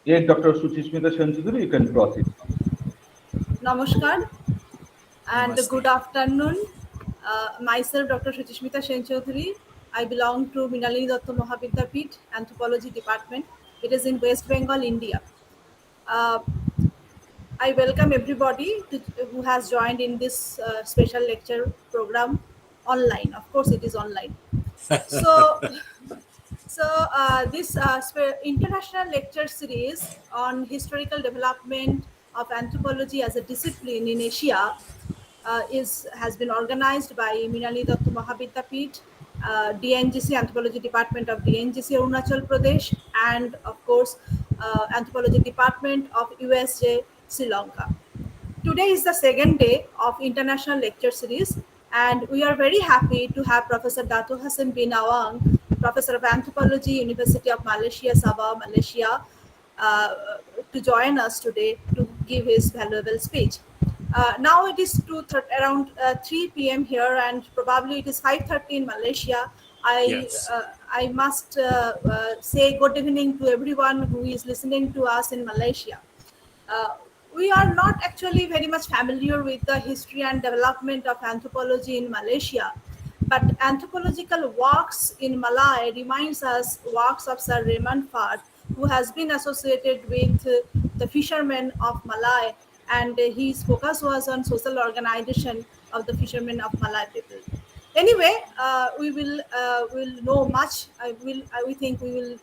Yes, Dr. Suchishmita Shanchuduri, you can proceed. Namaskar and Namaste. good afternoon. Myself, Dr. Suchishmita Shanchuduri. I belong to Mrinalini Mahavidyapith, Anthropology Department. It is in West Bengal, India. Uh, I welcome everybody who has joined in this special lecture program online. Of course, it is online. So, this international lecture series on historical development of anthropology as a discipline in Asia has been organized by Mrinalini Mahavidyapith, DNGC Anthropology Department of DNGC Arunachal Pradesh, and of course Anthropology Department of USJ Sri Lanka. Today is the second day of international lecture series, and we are very happy to have Professor Dato Hashim bin Awang, Professor of Anthropology, University of Malaysia, Sabah, Malaysia, uh, to join us today to give his valuable speech. Now it is around 3 p.m. here, and probably it is 5:30 in Malaysia. Yes. I must say good evening to everyone who is listening to us in Malaysia. Uh, we are not actually very much familiar with the history and development of anthropology in Malaysia, but anthropological works in Malay reminds us works of Sir Raymond Fard, who has been associated with the fishermen of Malay, and his focus was on social organization of the fishermen of Malay people. Anyway, we will know much. We think we will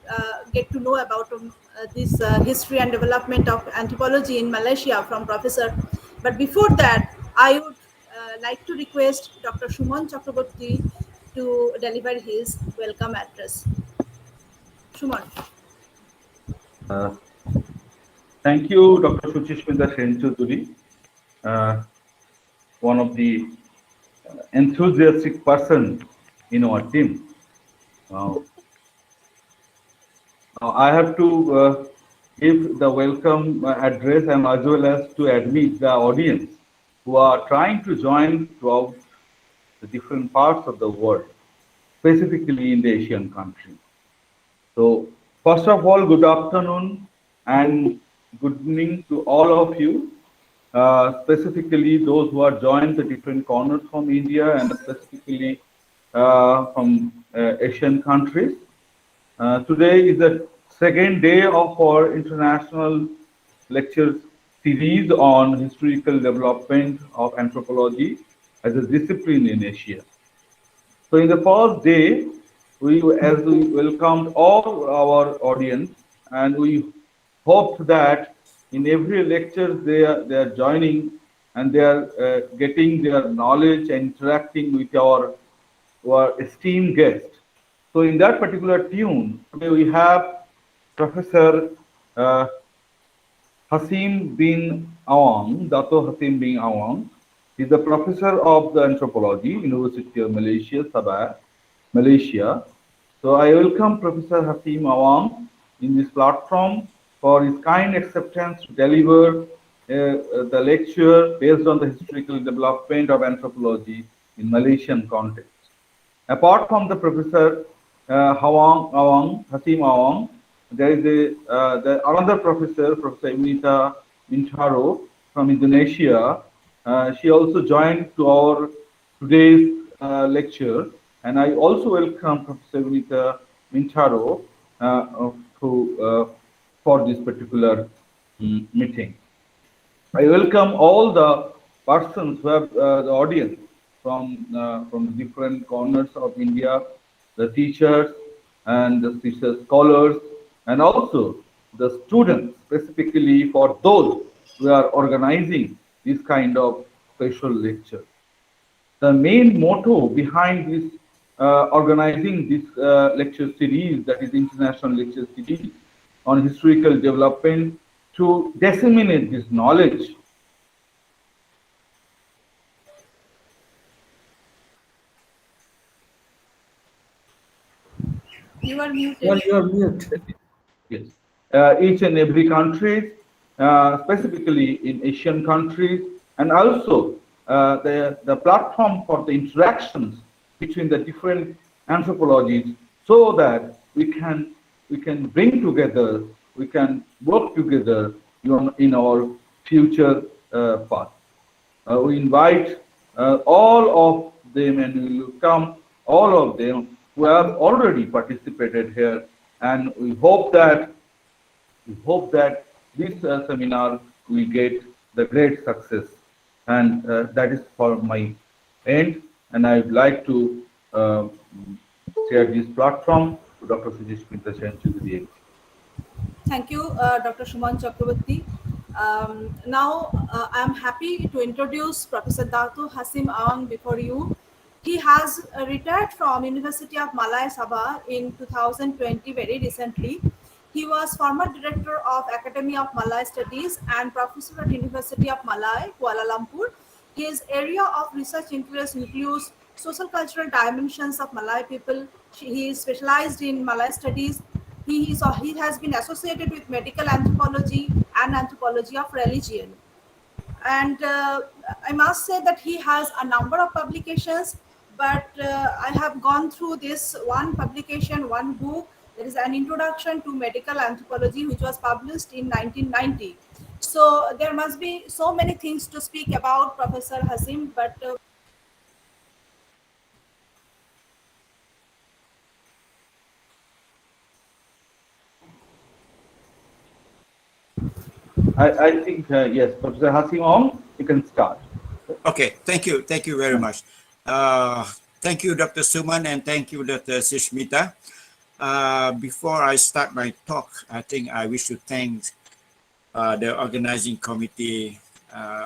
get to know about this history and development of anthropology in Malaysia from Professor. But before that, I would like to request Dr. Shuman Chakraborty to deliver his welcome address. Shuman. Thank you, Dr. Suchishmita Shanchuduri, one of the enthusiastic person in our team. Now I have to give the welcome address and as well as to admit the audience who are trying to join throughout the different parts of the world, specifically in the Asian country. So, first of all, good afternoon and good evening to all of you, specifically those who are joined the different corners from India and specifically from Asian countries. Today is the second day of our international lecture series on historical development of anthropology as a discipline in Asia. So in the first day, we welcomed all our audience, and we hope that in every lecture they are joining and they are getting their knowledge and interacting with our esteemed guest. So in that particular tune, today we have Professor Hashim bin Awang, Dato Hashim bin Awang. He is a professor of the anthropology, University of Malaysia, Sabah, Malaysia. So I welcome Professor Hashim Awang in this platform for his kind acceptance to deliver the lecture based on the historical development of anthropology in Malaysian context. Apart from the Professor Hashim Awang, there is another professor, Professor Eunita Mintaro from Indonesia. She also joined to our today's lecture, and I also welcome Professor Eunita Mintaro for this particular meeting. I welcome all the persons who have the audience from different corners of India, the teachers and the teacher scholars, and also the students, specifically for those who are organizing this kind of special lecture. The main motto behind this organizing this lecture series, that is international lecture series on historical development, to disseminate this knowledge. You are muted. You are mute. Yes. Each and every country, specifically in Asian countries, and also the platform for the interactions between the different anthropologies, so that we can bring together we can work together in our future path. We invite all of them, and we will come, all of them who have already participated here, and we hope that this seminar will get the great success. And that is for my end, and I would like to share this platform to Dr. Sujishmita Chanchudri. Thank you, Dr. Shuman Chakravarti. Now, I'm happy to introduce Professor Dato Hashim Awang before you. He has retired from University of Malaya Sabah in 2020, very recently. He was former director of Academy of Malay Studies and professor at University of Malaya, Kuala Lumpur. His area of research interest includes social cultural dimensions of Malay people. He is specialized in Malay studies. He has been associated with medical anthropology and anthropology of religion. And I must say that he has a number of publications, but I have gone through this one publication, one book. There is an introduction to medical anthropology, which was published in 1990. So there must be so many things to speak about Professor Hashim, but I think, yes, Professor Hashim Awang, you can start. Okay, thank you very much. Thank you, Dr. Suman, and thank you, Dr. Sishmita. Before I start my talk, I think I wish to thank the organizing committee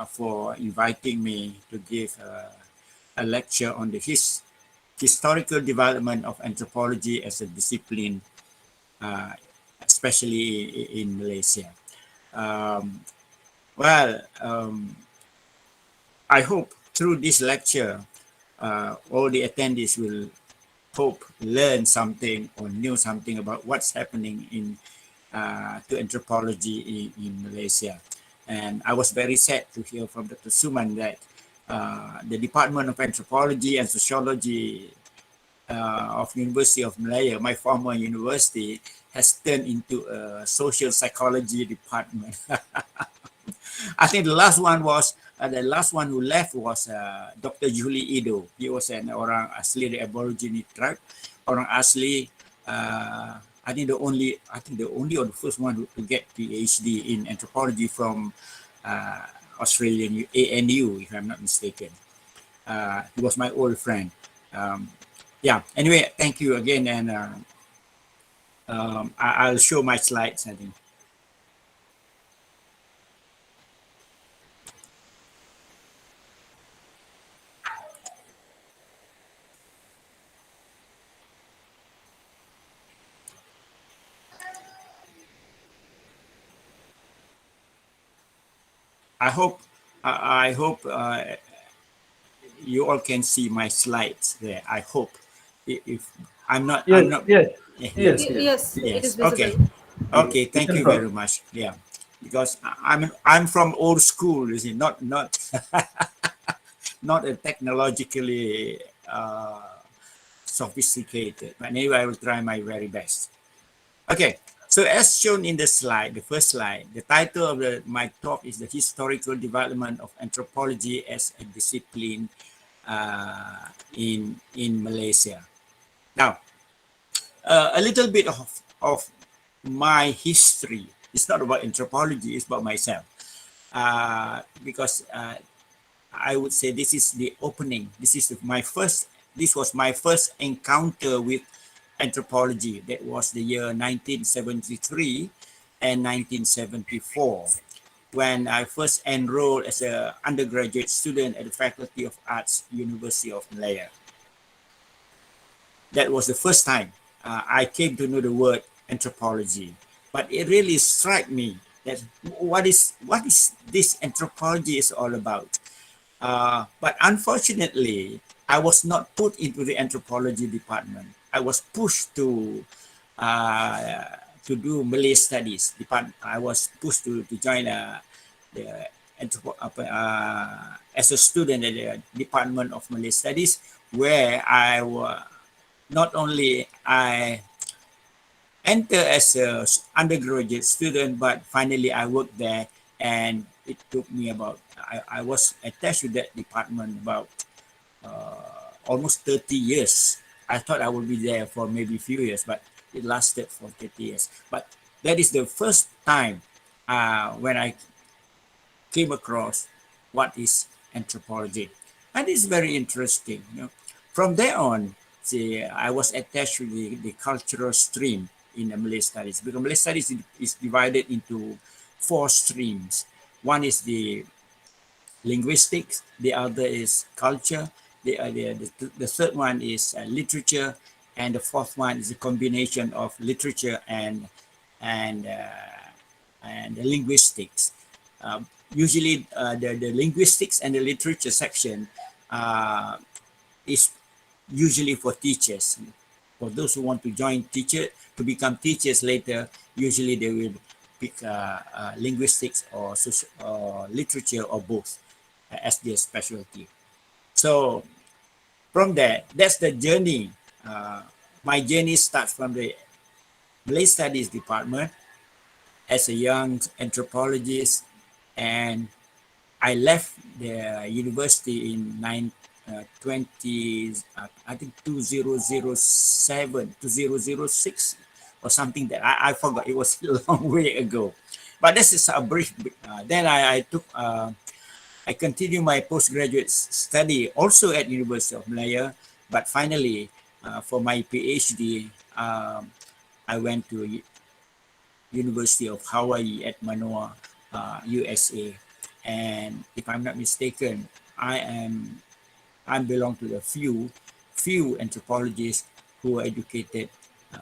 for inviting me to give a lecture on the historical development of anthropology as a discipline, especially in Malaysia. I hope through this lecture, all the attendees will learn something or knew something about what's happening to anthropology in Malaysia. And I was very sad to hear from Dr. Suman that the Department of Anthropology and Sociology of University of Malaya, my former university, has turned into a social psychology department. I think the last one who left was Dr. Julie Ido. He was an orang asli dari Aborigine tribe, orang asli. I think the only or the first one to get PhD in anthropology from Australian ANU, if I'm not mistaken. He was my old friend. Yeah. Anyway, thank you again, and I'll show my slides, I think. I hope you all can see my slides there. I hope. If I'm not, Yes, I'm not. yes, Yes. yes, it is visible. Okay. Okay. Thank you very much. Yeah, because I'm from old school. You see, not not a technologically sophisticated. But anyway, I will try my very best. Okay. So as shown in the slide, the first slide, the title of my talk is the historical development of anthropology as a discipline in Malaysia. Now, a little bit of my history. It's not about anthropology, it's about myself. Because I would say this is the opening. This was my first encounter with anthropology. That was the year 1973 and 1974, when I first enrolled as an undergraduate student at the Faculty of Arts, University of Malaya. That was the first time I came to know the word anthropology. But it really struck me that what is this anthropology is all about. But unfortunately, I was not put into the anthropology department. I was pushed to do Malay studies department. I was pushed to join as a student at the Department of Malay Studies, where I was not only I enter as a undergraduate student, but finally I worked there, and it took me about, I was attached to that department about almost 30 years. I thought I would be there for maybe a few years, but it lasted for 30 years. But that is the first time when I came across what is anthropology. And it's very interesting. From there on, see, I was attached to the cultural stream in the Malay studies, because Malay studies is divided into 4 streams. One is the linguistics, the other is culture, the third one is literature, and the fourth one is a combination of literature and the linguistics. Usually the linguistics and the literature section is usually for teachers. For those who want to join to become teachers later, usually they will pick linguistics or literature or both as their specialty. So from there, that's the journey. My journey starts from the Malay Studies department as a young anthropologist, and I left the university in 2007, 2006 or something, that I forgot. It was a long way ago. But this is a brief. Then I continued my postgraduate study also at University of Malaya, but finally for my PhD, I went to University of Hawaii at Manoa, USA. And if I'm not mistaken, I belong to the few anthropologists who are educated,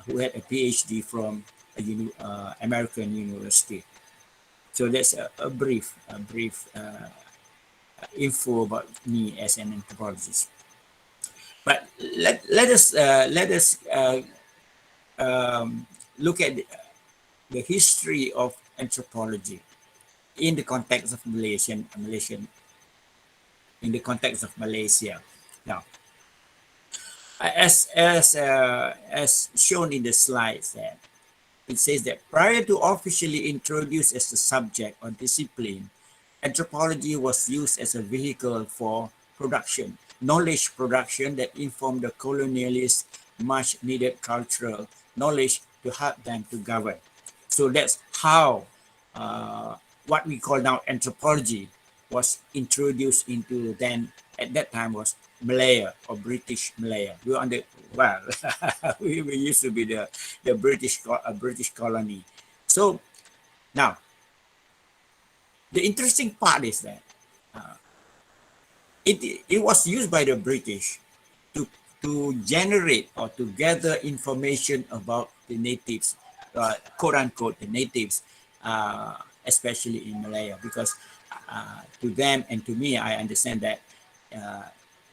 who had a PhD from American university. So that's a brief info about me as an anthropologist. But let us look at the history of anthropology in the context of Malaysian, in the context of Malaysia. Now, as shown in the slides, it says that prior to officially introduced as a subject or discipline, anthropology was used as a vehicle for production, knowledge production that informed the colonialists much needed cultural knowledge to help them to govern. So that's how what we call now anthropology was introduced into, then at that time was Malaya or British Malaya. We were under, well, we used to be the British colony. So now the interesting part is that it was used by the British to generate or to gather information about the natives, quote unquote, the natives, especially in Malaya, because to them and to me, I understand that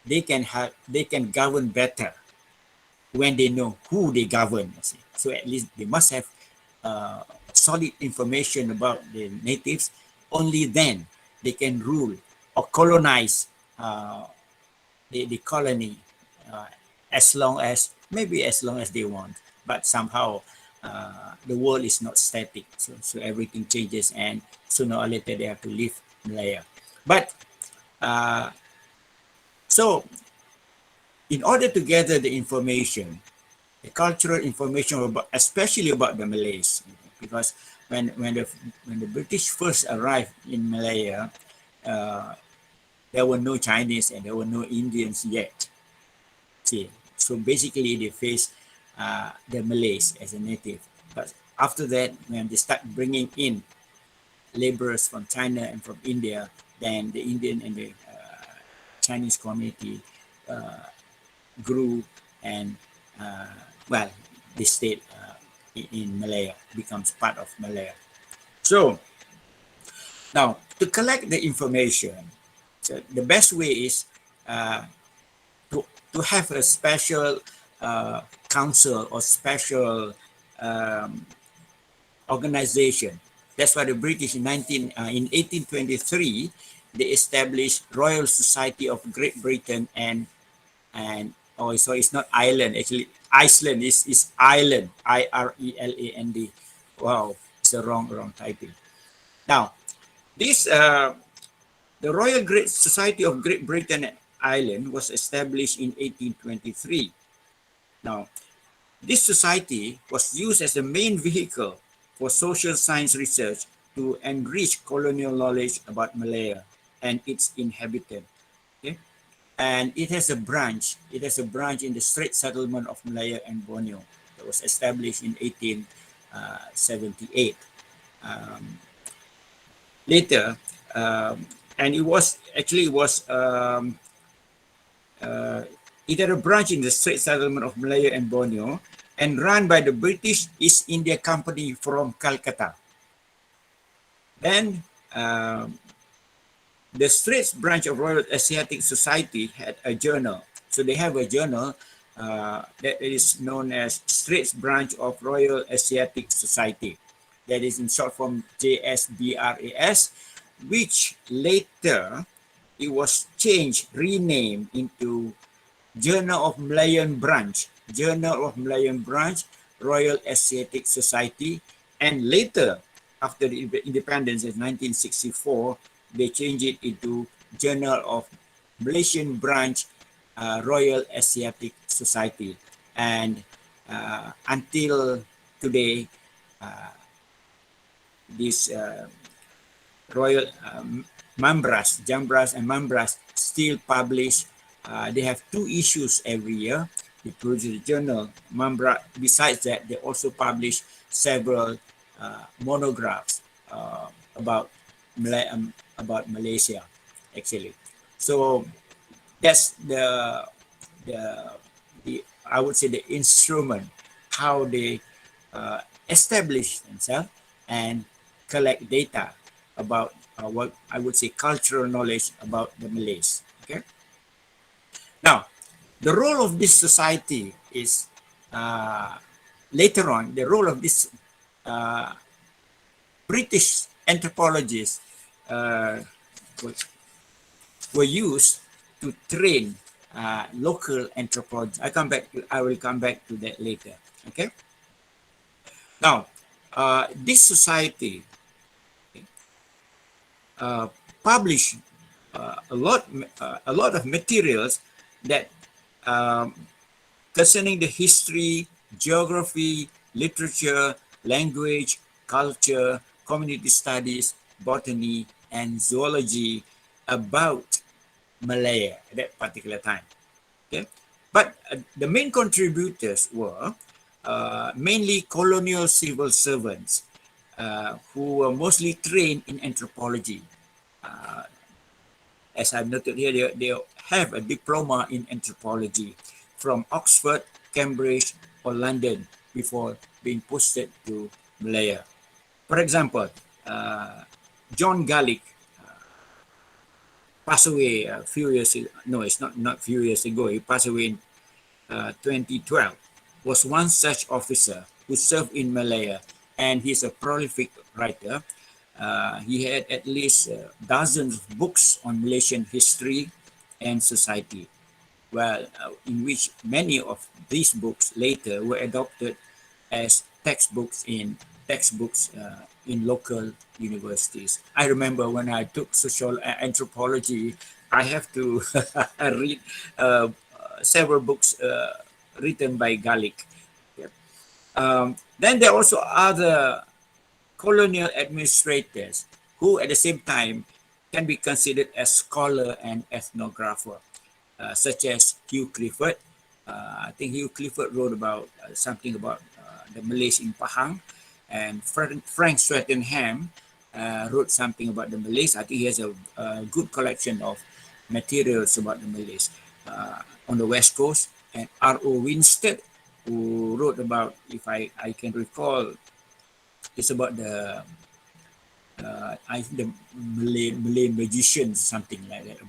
they can govern better when they know who they govern. So at least they must have solid information about the natives. Only then they can rule or colonize the colony as long as they want. But somehow the world is not static, so everything changes, and sooner or later they have to leave Malaya. But so in order to gather the information, the cultural information about, especially about the Malays, because when the British first arrived in Malaya, there were no Chinese and there were no Indians yet. See, so basically they faced the Malays as a native. But after that, when they start bringing in laborers from China and from India, then the Indian and the Chinese community grew, and well, they stayed in Malaya, becomes part of Malaya. So now to collect the information, so the best way is to have a special council or special organization. That's why the British in 1823 they established Royal Society of Great Britain and Oh, so it's not island. Actually, Iceland is island. Ireland. Wow, it's a wrong typing. Now, this the Royal Great Society of Great Britain and Ireland was established in 1823. Now, this society was used as the main vehicle for social science research to enrich colonial knowledge about Malaya and its inhabitants. Okay? And it has a branch. It has a branch in the Strait Settlement of Malaya and Borneo that was established in 1878. Later, and it was actually it had a branch in the Strait Settlement of Malaya and Borneo and run by the British East India Company from Kolkata. Then the Straits branch of Royal Asiatic Society had a journal. So they have a journal that is known as Straits branch of Royal Asiatic Society. That is in short form JSBRAS, which later it was changed, renamed into Journal of Malayan Branch, Journal of Malayan Branch, Royal Asiatic Society, and later, after the independence in 1964, they changed it into Journal of Malaysian Branch, Royal Asiatic Society. And until today, this Royal Jambras and Mambras still publish. They have 2 issues every year. They produce a journal. Mambra, besides that, they also publish several monographs about Malaysia, actually. So that's the I would say the instrument how they establish themselves and collect data about what I would say cultural knowledge about the Malays. Okay. Now, the role of this society is later on. The role of this British anthropologists were used to train local anthropologists. I will come back to that later. Okay. Now, this society publish a lot of materials that concerning the history, geography, literature, language, culture, community studies, botany, and zoology about Malaya at that particular time. Okay, but the main contributors were mainly colonial civil servants who were mostly trained in anthropology. As I've noted here, they have a diploma in anthropology from Oxford, Cambridge, or London before being posted to Malaya. For example, John Garlick passed away a few years ago. No, it's not few years ago. He passed away in 2012. Was one such officer who served in Malaya, and he's a prolific writer. He had at least dozens of books on Malaysian history and society, well, in which many of these books later were adopted as textbooks in local universities. I remember when I took anthropology, I have to read several books written by Garlick. Then there are also other colonial administrators who at the same time can be considered as scholar and ethnographer, such as Hugh Clifford. I think Hugh Clifford wrote about something about the Malays in Pahang, and Frank Swettenham wrote something about the Malays. I think he has a good collection of materials about the Malays on the West Coast, and R.O. Winstead, who wrote about, if I can recall, it's about the Malay magicians, something like that,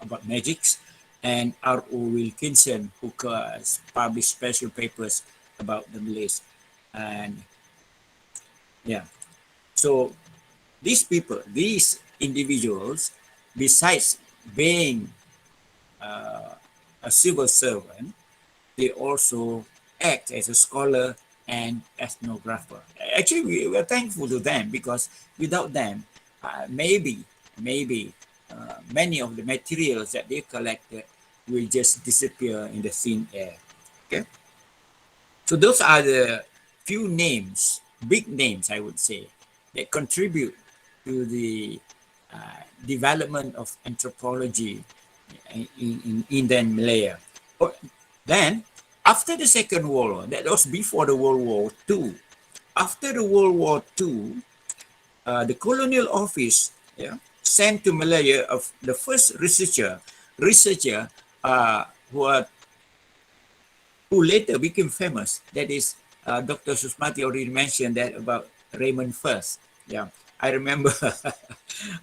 about magics, and R.O. Wilkinson, who published special papers about the Malays. And yeah, so these individuals, besides being a civil servant, they also act as a scholar and ethnographer. Actually, we are thankful to them, because without them, maybe many of the materials that they collected will just disappear in the thin air. Okay, so those are the few names, big names, I would say, that contribute to the development of anthropology in then Malaya. Then, after the Second World War, that was before the World War II. After the World War II, the colonial office, sent to Malaya of the first researcher who later became famous. That is, Dr. Susmati already mentioned that about Raymond First. Yeah, I remember.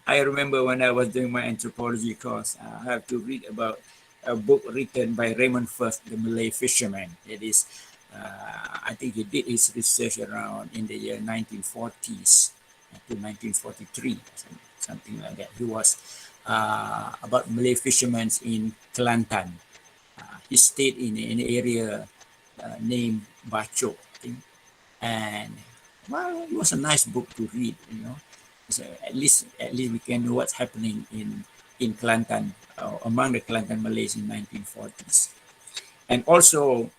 I remember when I was doing my anthropology course, I have to read about a book written by Raymond First, the Malay fisherman. It is, I think he did his research around in the year 1940s to 1943, something like that. He was about Malay fishermen in Kelantan. He stayed in an area named Bachok, I think. And well, it was a nice book to read, So at least we can know what's happening in Kelantan, among the Kelantan Malays in 1940s. And also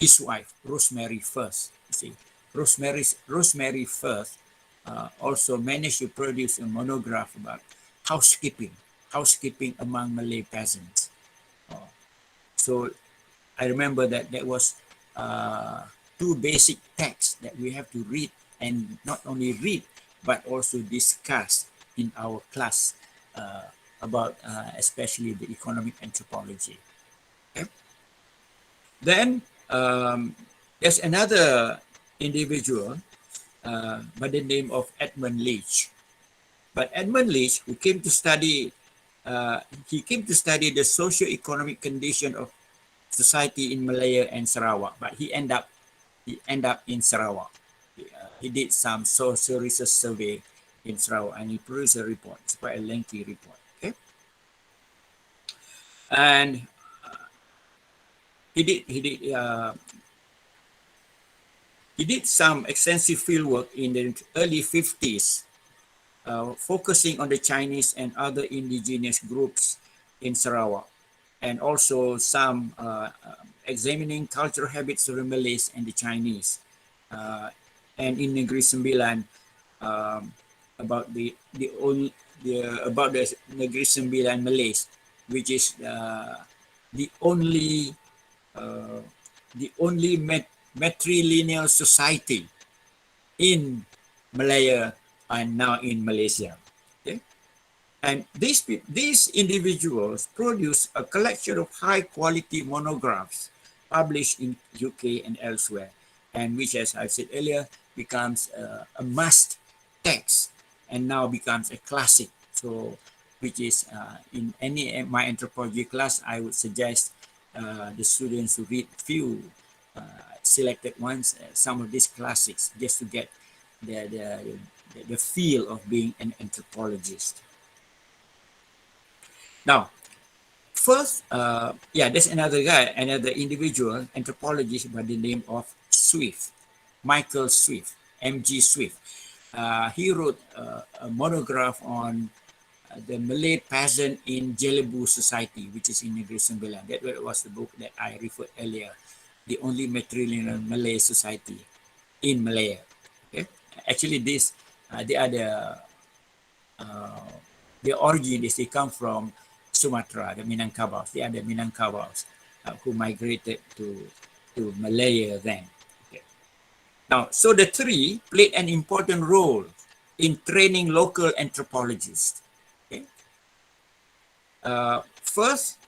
his wife, Rosemary First. You see, Rosemary First also managed to produce a monograph about housekeeping among Malay peasants. So I remember that was two basic texts that we have to read, and not only read, but also discuss in our class about especially the economic anthropology. Okay? Then there's another individual by the name of Edmund Leach. But Edmund Leach, who came to study, the socio-economic condition of society in Malaya and Sarawak, but he ended up in Sarawak. He did some social research survey in Sarawak, and he produced a report. It's quite a lengthy report. Okay, and he did some extensive field work in the early 50s, focusing on the Chinese and other indigenous groups in Sarawak, and also some examining cultural habits of the Malays and the Chinese. And in Negeri Sembilan, about the Negeri Sembilan Malays, which is the only matrilineal society in Malaya and now in Malaysia. Okay? And these individuals produce a collection of high quality monographs published in UK and elsewhere, and which, as I said earlier, becomes a must text and now becomes a classic. So, which is in any my anthropology class, I would suggest the students to read few selected ones, some of these classics, just to get the feel of being an anthropologist. Now, first, there's another individual anthropologist by the name of Swift, Michael Swift, M.G. Swift. He wrote a monograph on the Malay peasant in Jelebu society, which is in Negeri Sembilan. That was the book that I referred earlier, the only matrilineal Malay society in Malaya. Okay, actually, this they are the origin is they come from Sumatra, the Minangkabaus. They are the Minangkabaus who migrated to Malaya then. Okay. Now, so the three played an important role in training local anthropologists. Okay. First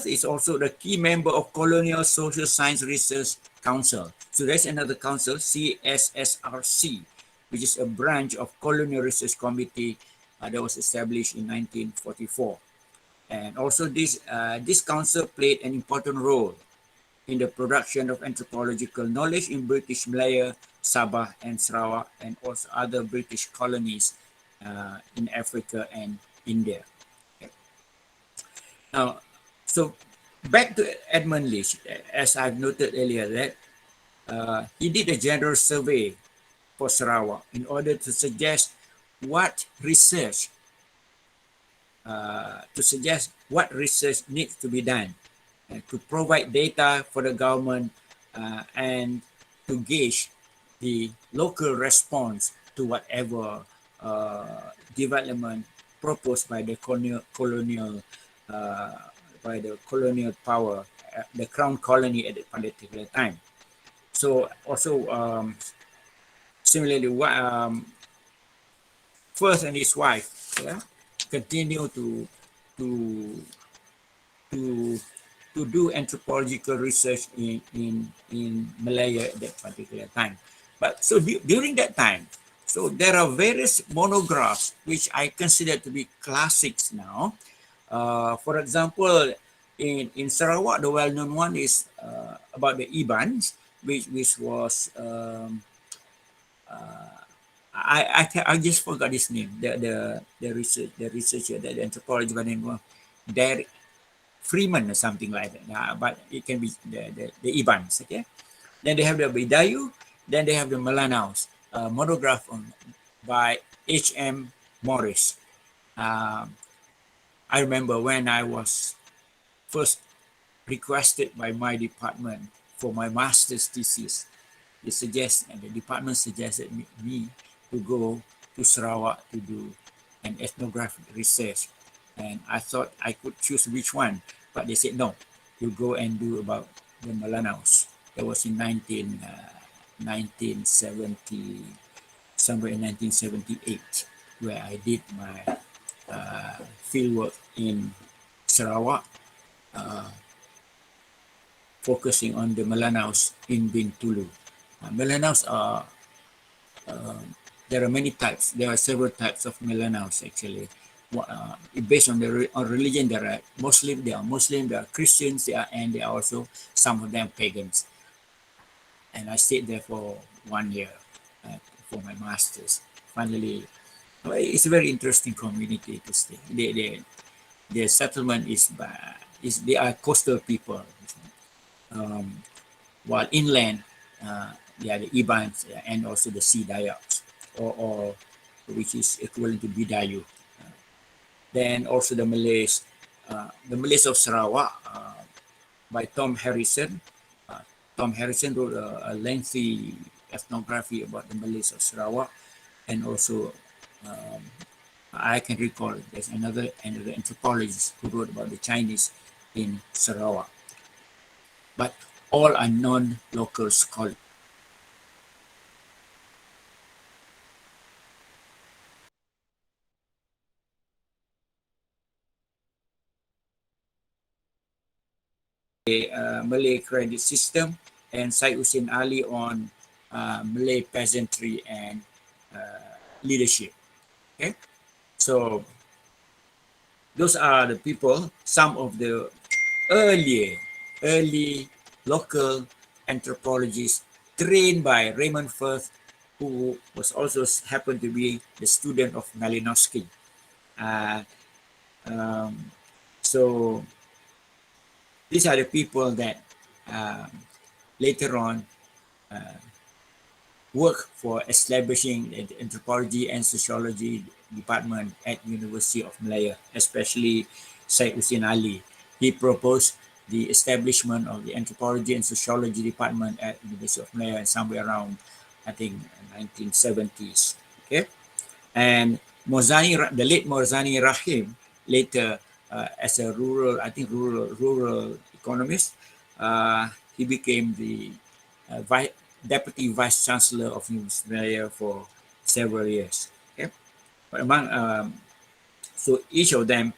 is also the key member of Colonial Social Science Research Council. So there's another council, CSSRC, which is a branch of Colonial Research Committee that was established in 1944. And also this council played an important role in the production of anthropological knowledge in British Malaya, Sabah, and Sarawak, and also other British colonies in Africa and India. Okay. Now, so back to Edmund Leach, as I've noted earlier, that he did a general survey for Sarawak in order to suggest what research needs to be done to provide data for the government and to gauge the local response to whatever development proposed by the colonial power, the crown colony at that particular time. So also similarly, Firth and his wife continue to do anthropological research in Malaya at that particular time. But so during that time, so there are various monographs which I consider to be classics now. For example, in Sarawak, the well-known one is about the Ibans, which was I just forgot his name. The researcher, the anthropologist by the name of Dera Freeman or something like that. But it can be the Ibans. Okay. Then they have the Bidayu. Then they have the Melanaus. Monograph by H.M. Morris. I remember when I was first requested by my department for my master's thesis, the department suggested me to go to Sarawak to do an ethnographic research. And I thought I could choose which one, but they said, no, you go and do about the Melanaus. That was in 1970, somewhere in 1978, where I did my fieldwork in Sarawak, focusing on the Melanaus in Bintulu. Melanaus are, there are many types. There are several types of Melanaus actually. Based on on religion, there are Muslim, there are Christians, and there are also some of them pagans. And I stayed there for 1 year for my master's. Finally, it's a very interesting community to stay. Their settlement is they are coastal people, while inland they are the Ibans and also the Sea Dayaks, or which is equivalent to Bidayu. Then also the Malays of Sarawak by Tom Harrison. Tom Harrison wrote a lengthy ethnography about the Malays of Sarawak, and also I can recall there's another anthropologist who wrote about the Chinese in Sarawak. But all are non-local scholars. Malay credit system, and Syed Hussein Ali on Malay peasantry and leadership. Okay, so those are the people, some of the early local anthropologists trained by Raymond Firth, who was also happened to be the student of Malinowski. So these are the people that later on work for establishing the anthropology and sociology department at University of Malaya, especially Syed Hussein Ali. He proposed the establishment of the anthropology and sociology department at University of Malaya somewhere around, I think, 1970s. Okay, and the late Morzani Rahim, later as a rural economist, he became the Deputy Vice Chancellor of University of Malaya for several years. Okay, but so each of them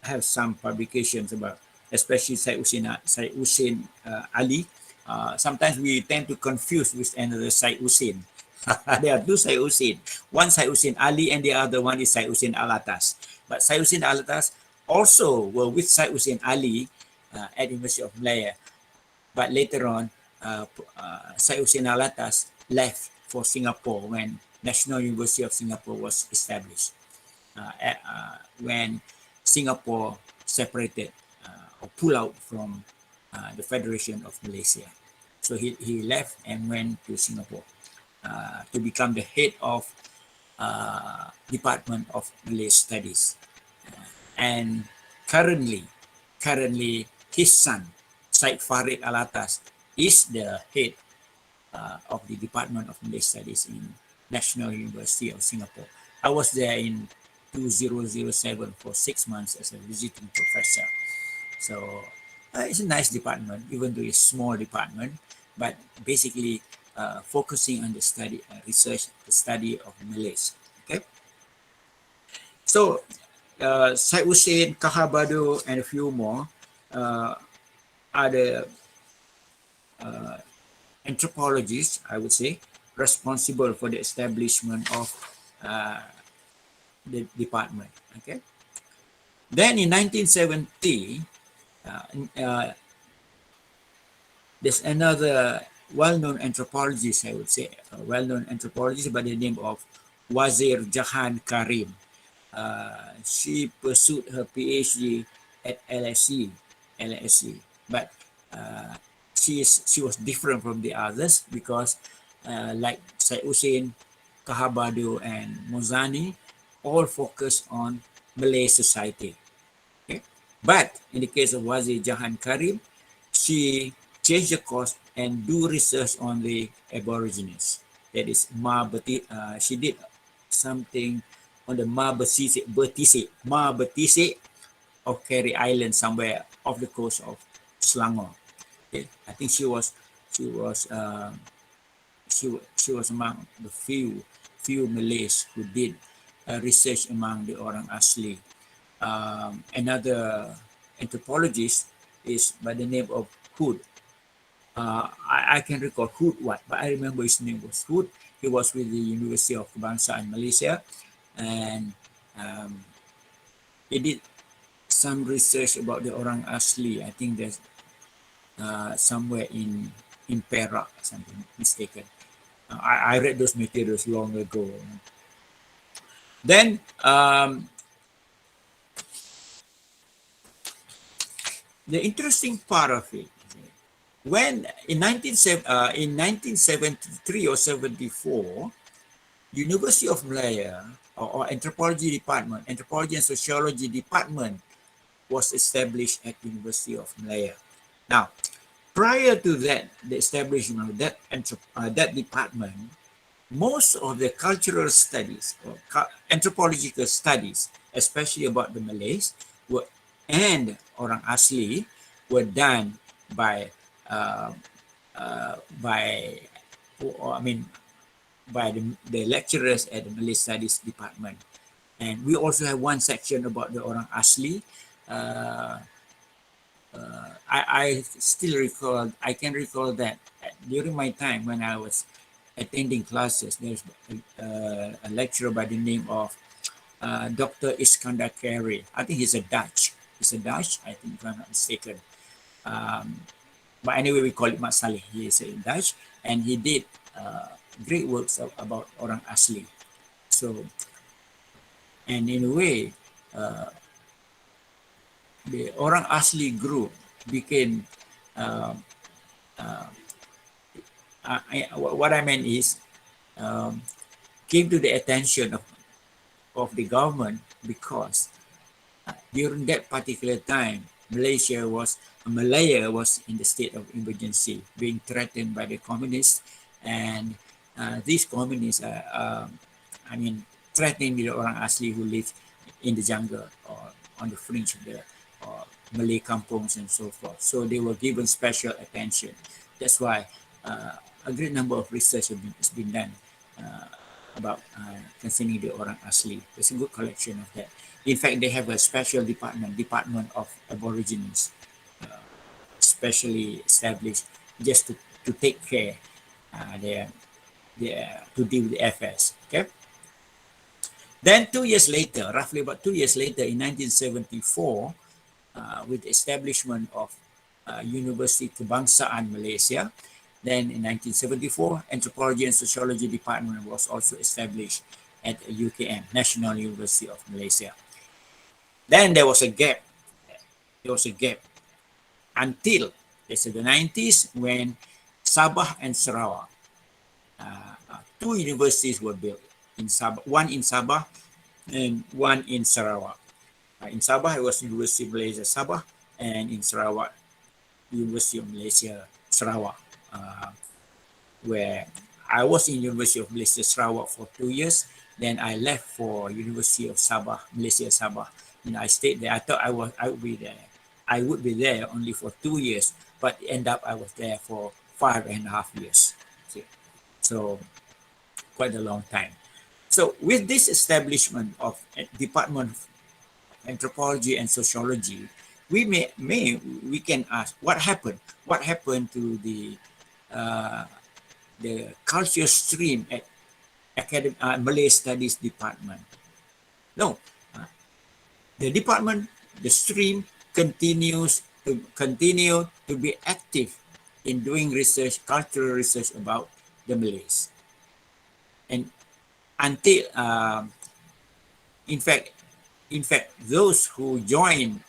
have some publications about, especially Syed Hussein Ali. Sometimes we tend to confuse with another Syed Hussein. There are two Syed Hussein. One Syed Hussein Ali and the other one is Syed Hussein Alatas. But Syed Hussein Alatas also were with Syed Hussein Ali at University of Malaya. But later on, Syed Hussein Alatas left for Singapore when National University of Singapore was established. When Singapore separated or pull out from the Federation of Malaysia. So he left and went to Singapore to become the head of Department of Malay Studies. And currently his son, Syed Farid Alatas, is the head of the Department of Malay Studies in National University of Singapore. I was there in 2007 for 6 months as a visiting professor. So it's a nice department, even though it's a small department, but basically focusing on the study, research, the study of Malays. Okay. So Syed Hussein, Kinabalu, and a few more are the anthropologists, I would say, responsible for the establishment of the department. Okay. Then in 1970, there's another well-known anthropologist, I would say, a well-known anthropologist by the name of Wazir Jahan Karim. She pursued her PhD at LSE, but she was different from the others because like Syed Hussein, Kinabalu, and Mozani all focus on Malay society. Okay? But in the case of Wazir Jahan Karim, she changed the course and do research on the Aborigines. That is she did something on the Betise of Carey Island, somewhere off the coast of Selangor. Okay? I think she was among the few Malays who did research among the Orang Asli. Another anthropologist is by the name of Hood. I can recall Hood what, but I remember his name was Hood. He was with the University of Kebangsaan Malaysia, and he did some research about the Orang Asli. I think there's somewhere in Perak, something mistaken. I read those materials long ago. Then the interesting part of it, when in 1973 or 74, University of Malaya or Anthropology Department, Anthropology and Sociology Department was established at University of Malaya. Now, prior to that, the establishment of that department, most of the cultural studies or anthropological studies, especially about the Malays and Orang Asli, were done by the lecturers at the Malay Studies Department. And we also have one section about the Orang Asli. I can recall that during my time when I was attending classes, there's a lecturer by the name of Dr. Iskandar Carey. I think he's a Dutch, I think, if I'm not mistaken. But anyway, we call it Mat Saleh. He is in Dutch, and he did great works about Orang Asli. So, and in a way, the Orang Asli group became, what I meant is, came to the attention of the government because during that particular time, Malaya was in the state of emergency, being threatened by the communists, and these communists are, threatening the Orang Asli who live in the jungle or on the fringe of the Malay kampungs and so forth. So they were given special attention. That's why a great number of research has been done about concerning the Orang Asli. There's a good collection of that. In fact, they have a special department of Aborigines, specially established just to take care to deal with the affairs. Okay. Then 2 years later, roughly about 2 years later, in 1974, with the establishment of University Kebangsaan Malaysia, then in 1974, Anthropology and Sociology Department was also established at UKM, National University of Malaysia. Then there was a gap. There was a gap until let's say the 90s when Sabah and Sarawak, two universities were built in Sabah, one in Sabah and one in Sarawak. In Sabah, it was University of Malaysia Sabah, and in Sarawak, University of Malaysia Sarawak, where I was in University of Malaysia Sarawak for 2 years. Then I left for University of Sabah, Malaysia Sabah. And I stayed there. I thought I would be there. I would be there only for 2 years, but end up I was there for 5.5 years. See? So quite a long time. So with this establishment of Department of Anthropology and Sociology, we can ask what happened. What happened to the culture stream at Malay Studies Department? No, the department, the stream continues to be active in doing research, cultural research about the Malays, and until in fact, those who join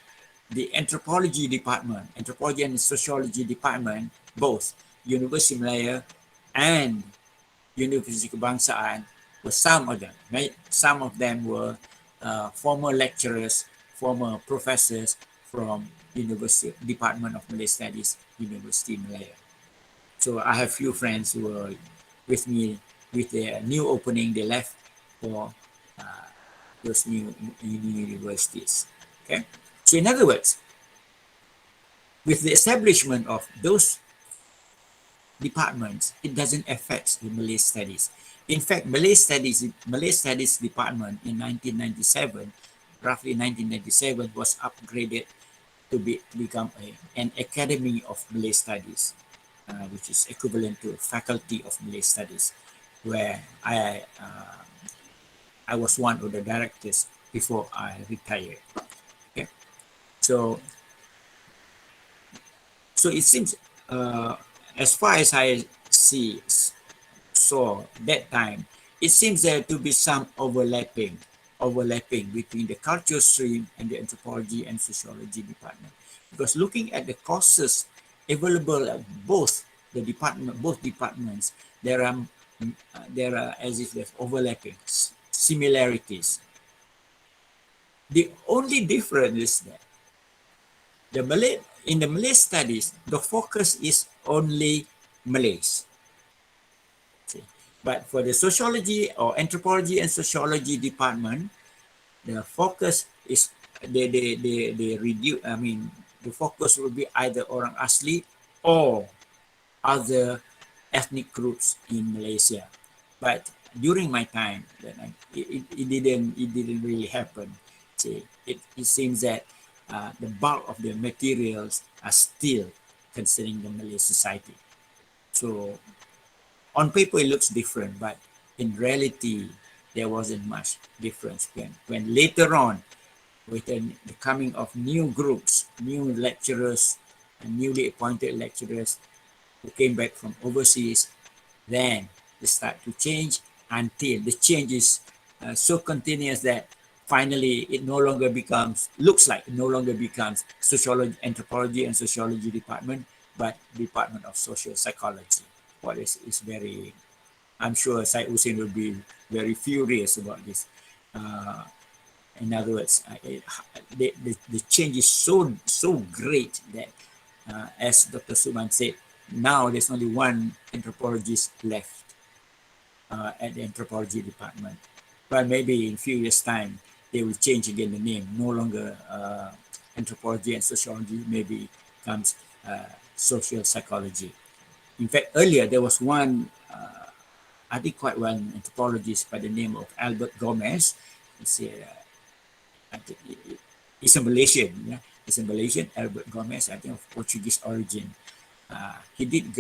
the anthropology department, anthropology and sociology department, both University of Malaya and University Kebangsaan, were some of them. Some of them were former lecturers, former professors from University Department of Malay Studies, University of Malaya. So I have few friends who were with me with their new opening. They left for those new universities. Okay, so in other words, with the establishment of those departments, it doesn't affect the Malay Studies. In fact, Malay Studies Department in 1997, roughly 1997, was upgraded to become an Academy of Malay Studies, which is equivalent to a Faculty of Malay Studies, where I was one of the directors before I retired. Okay, so it seems, as far as I saw that time, it seems there to be some overlapping between the culture stream and the anthropology and sociology department. Because looking at the courses available at both departments, there are as if there's overlapping, similarities. The only difference is that in the Malay studies, the focus is only Malays. See? But for the sociology or anthropology and sociology department, the focus is the focus will be either orang asli or other ethnic groups in Malaysia. But during my time, it didn't really happen. See, it seems that the bulk of the materials are still concerning the Malay society. So on paper it looks different, but in reality there wasn't much difference. When later on, with the coming of new groups, new lecturers, and newly appointed lecturers who came back from overseas, then they start to change until the change is so continuous that finally it no longer becomes sociology, anthropology and sociology department, but Department of Social Psychology. What is very, I'm sure Syed Hussein will be very furious about this. In other words, the change is so great that, as Dr. Suman said, now there's only one anthropologist left at the anthropology department. But maybe in a few years' time, they will change again the name. No longer anthropology and sociology, maybe comes social psychology. In fact, earlier there was one, I think quite well, anthropologist by the name of Albert Gomez. He's a Malaysian. Yeah? He's a Malaysian, Albert Gomez, I think of Portuguese origin. He did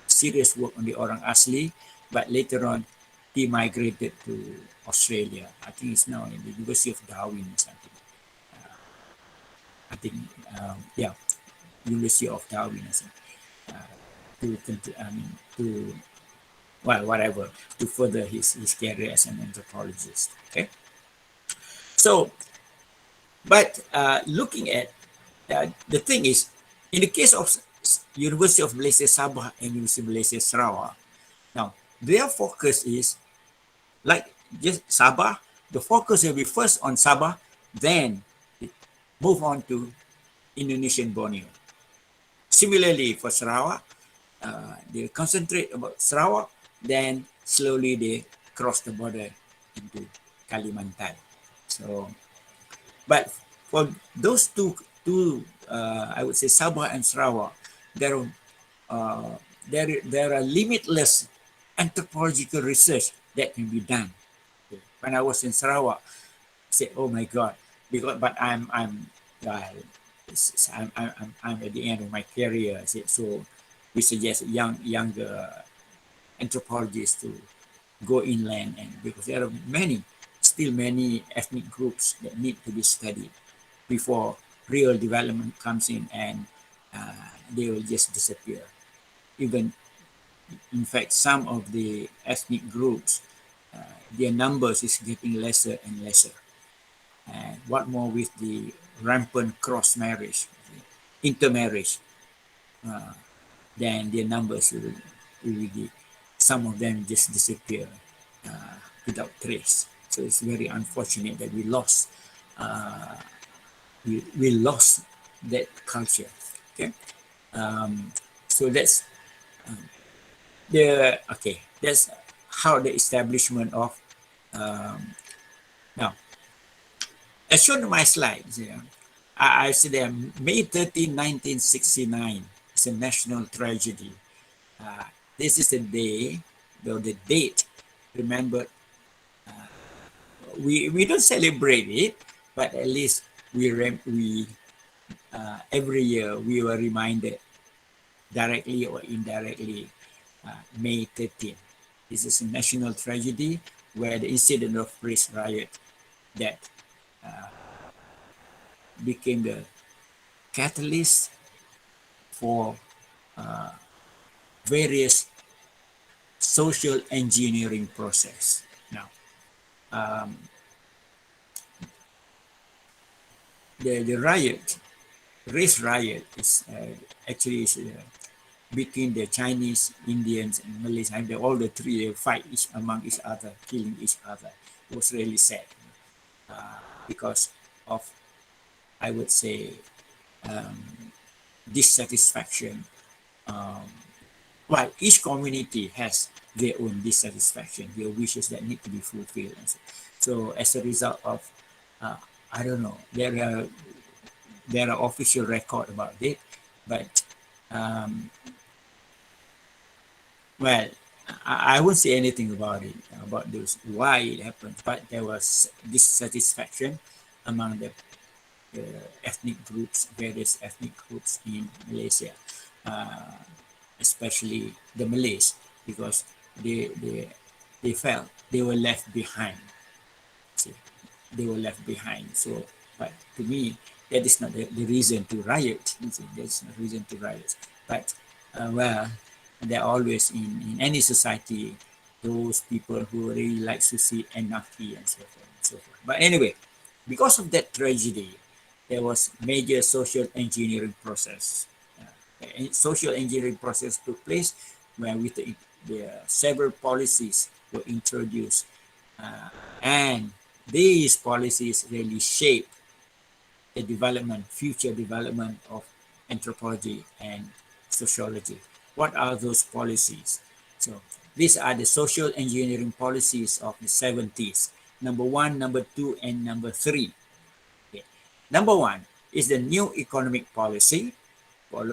serious work on the Orang Asli, but later on he migrated to Australia. I think he's now in the University of Darwin or something. University of Darwin or something. To further his career as an anthropologist. Okay, so But looking at the thing is, in the case of University of Malaysia Sabah and University of Malaysia Sarawak, now their focus is like just Sabah. The focus will be first on Sabah, then move on to Indonesian Borneo. Similarly for Sarawak, they concentrate about Sarawak, then slowly they cross the border into Kalimantan. So, but for those two I would say Sabah and Sarawak, there uh, there are limitless anthropological research that can be done. When I was in Sarawak, I said, "Oh my God!" Because but I'm at the end of my career. I said, so we suggest younger anthropologists to go inland, and because there are still many ethnic groups that need to be studied before real development comes in, and they will just disappear. Even in fact, some of the ethnic groups, their numbers is getting lesser and lesser. And what more with the rampant cross marriage, intermarriage, then their numbers will really, some of them just disappear without trace. So it's very unfortunate that uh, we lost that culture. Okay, so that's that's how the establishment of now, as shown in my slides here, I see there May 13, 1969 is a national tragedy. This is the day, though the date, remember, we don't celebrate it, but at least we every year we were reminded directly or indirectly, May 13th. This is a national tragedy where the incident of race riot that became the catalyst for various social engineering process. Now, the riot, race riot, is actually between the Chinese, Indians, and Malays. And all the three fight among each other, killing each other. It was really sad because of, I would say, dissatisfaction. While each community has their own dissatisfaction, their wishes that need to be fulfilled. So as a result of, I don't know, there are official record about it, but well, I won't say anything about it, about those why it happened, but there was dissatisfaction among the ethnic groups, various ethnic groups in Malaysia, especially the Malays, because they felt they were left behind. See, they were left behind. So, but to me, that is not the reason to riot. That's not reason to riot. But well, there are always in any society those people who really like to see anarchy and so forth and so forth. But anyway, because of that tragedy, there was major social engineering process. Social engineering process took place where with the several policies were introduced, and these policies really shape the development, future development of anthropology and sociology. What are those policies? So these are the social engineering policies of the 70s. Number 1, number 2, and number 3. Okay. Number 1 is the new economic policy.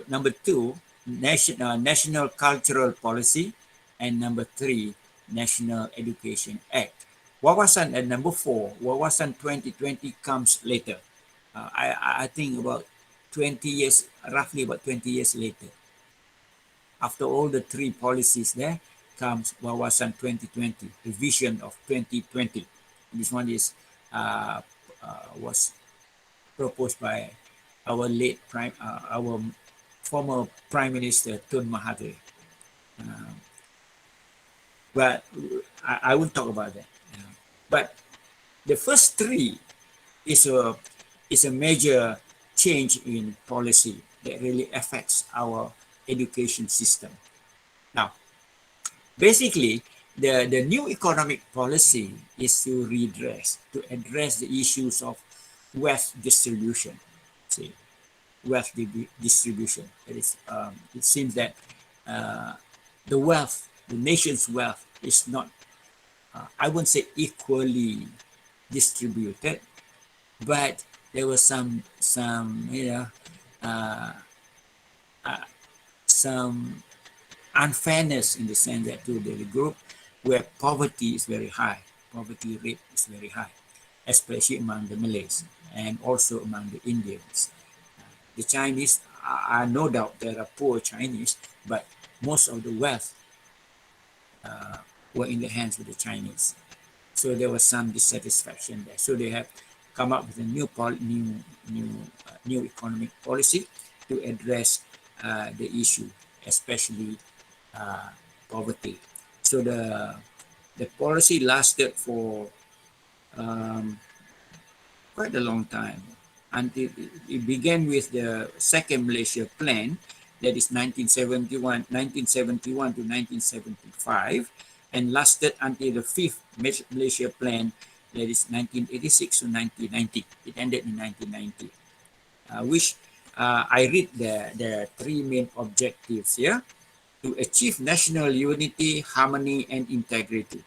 Number 2, national cultural policy. And number 3, National Education Act. Wawasan at number 4, Wawasan 2020 comes later. I think about 20 years, roughly about 20 years later. After all the three policies there comes Wawasan 2020, the vision of 2020. This one is was proposed by our our former Prime Minister Tun Mahathir. But I won't talk about that. But the first three is it's a major change in policy that really affects our education system. Now, basically, the new economic policy is to address the issues of wealth distribution. See, wealth distribution. It seems that the nation's wealth is not, I wouldn't say equally distributed, but there was some uh, some unfairness in the sense that to the group where poverty is very high, poverty rate is very high, especially among the Malays and also among the Indians. The Chinese are no doubt there are poor Chinese, but most of the wealth were in the hands of the Chinese. So there was some dissatisfaction there. So they have come up with a new economic policy to address the issue, especially poverty. So the policy lasted for quite a long time until it began with the second Malaysia plan, that is 1971 to 1975, and lasted until the fifth Malaysia plan, that is 1986 to 1990. It ended in 1990, which I read the three main objectives here: to achieve national unity, harmony, and integrity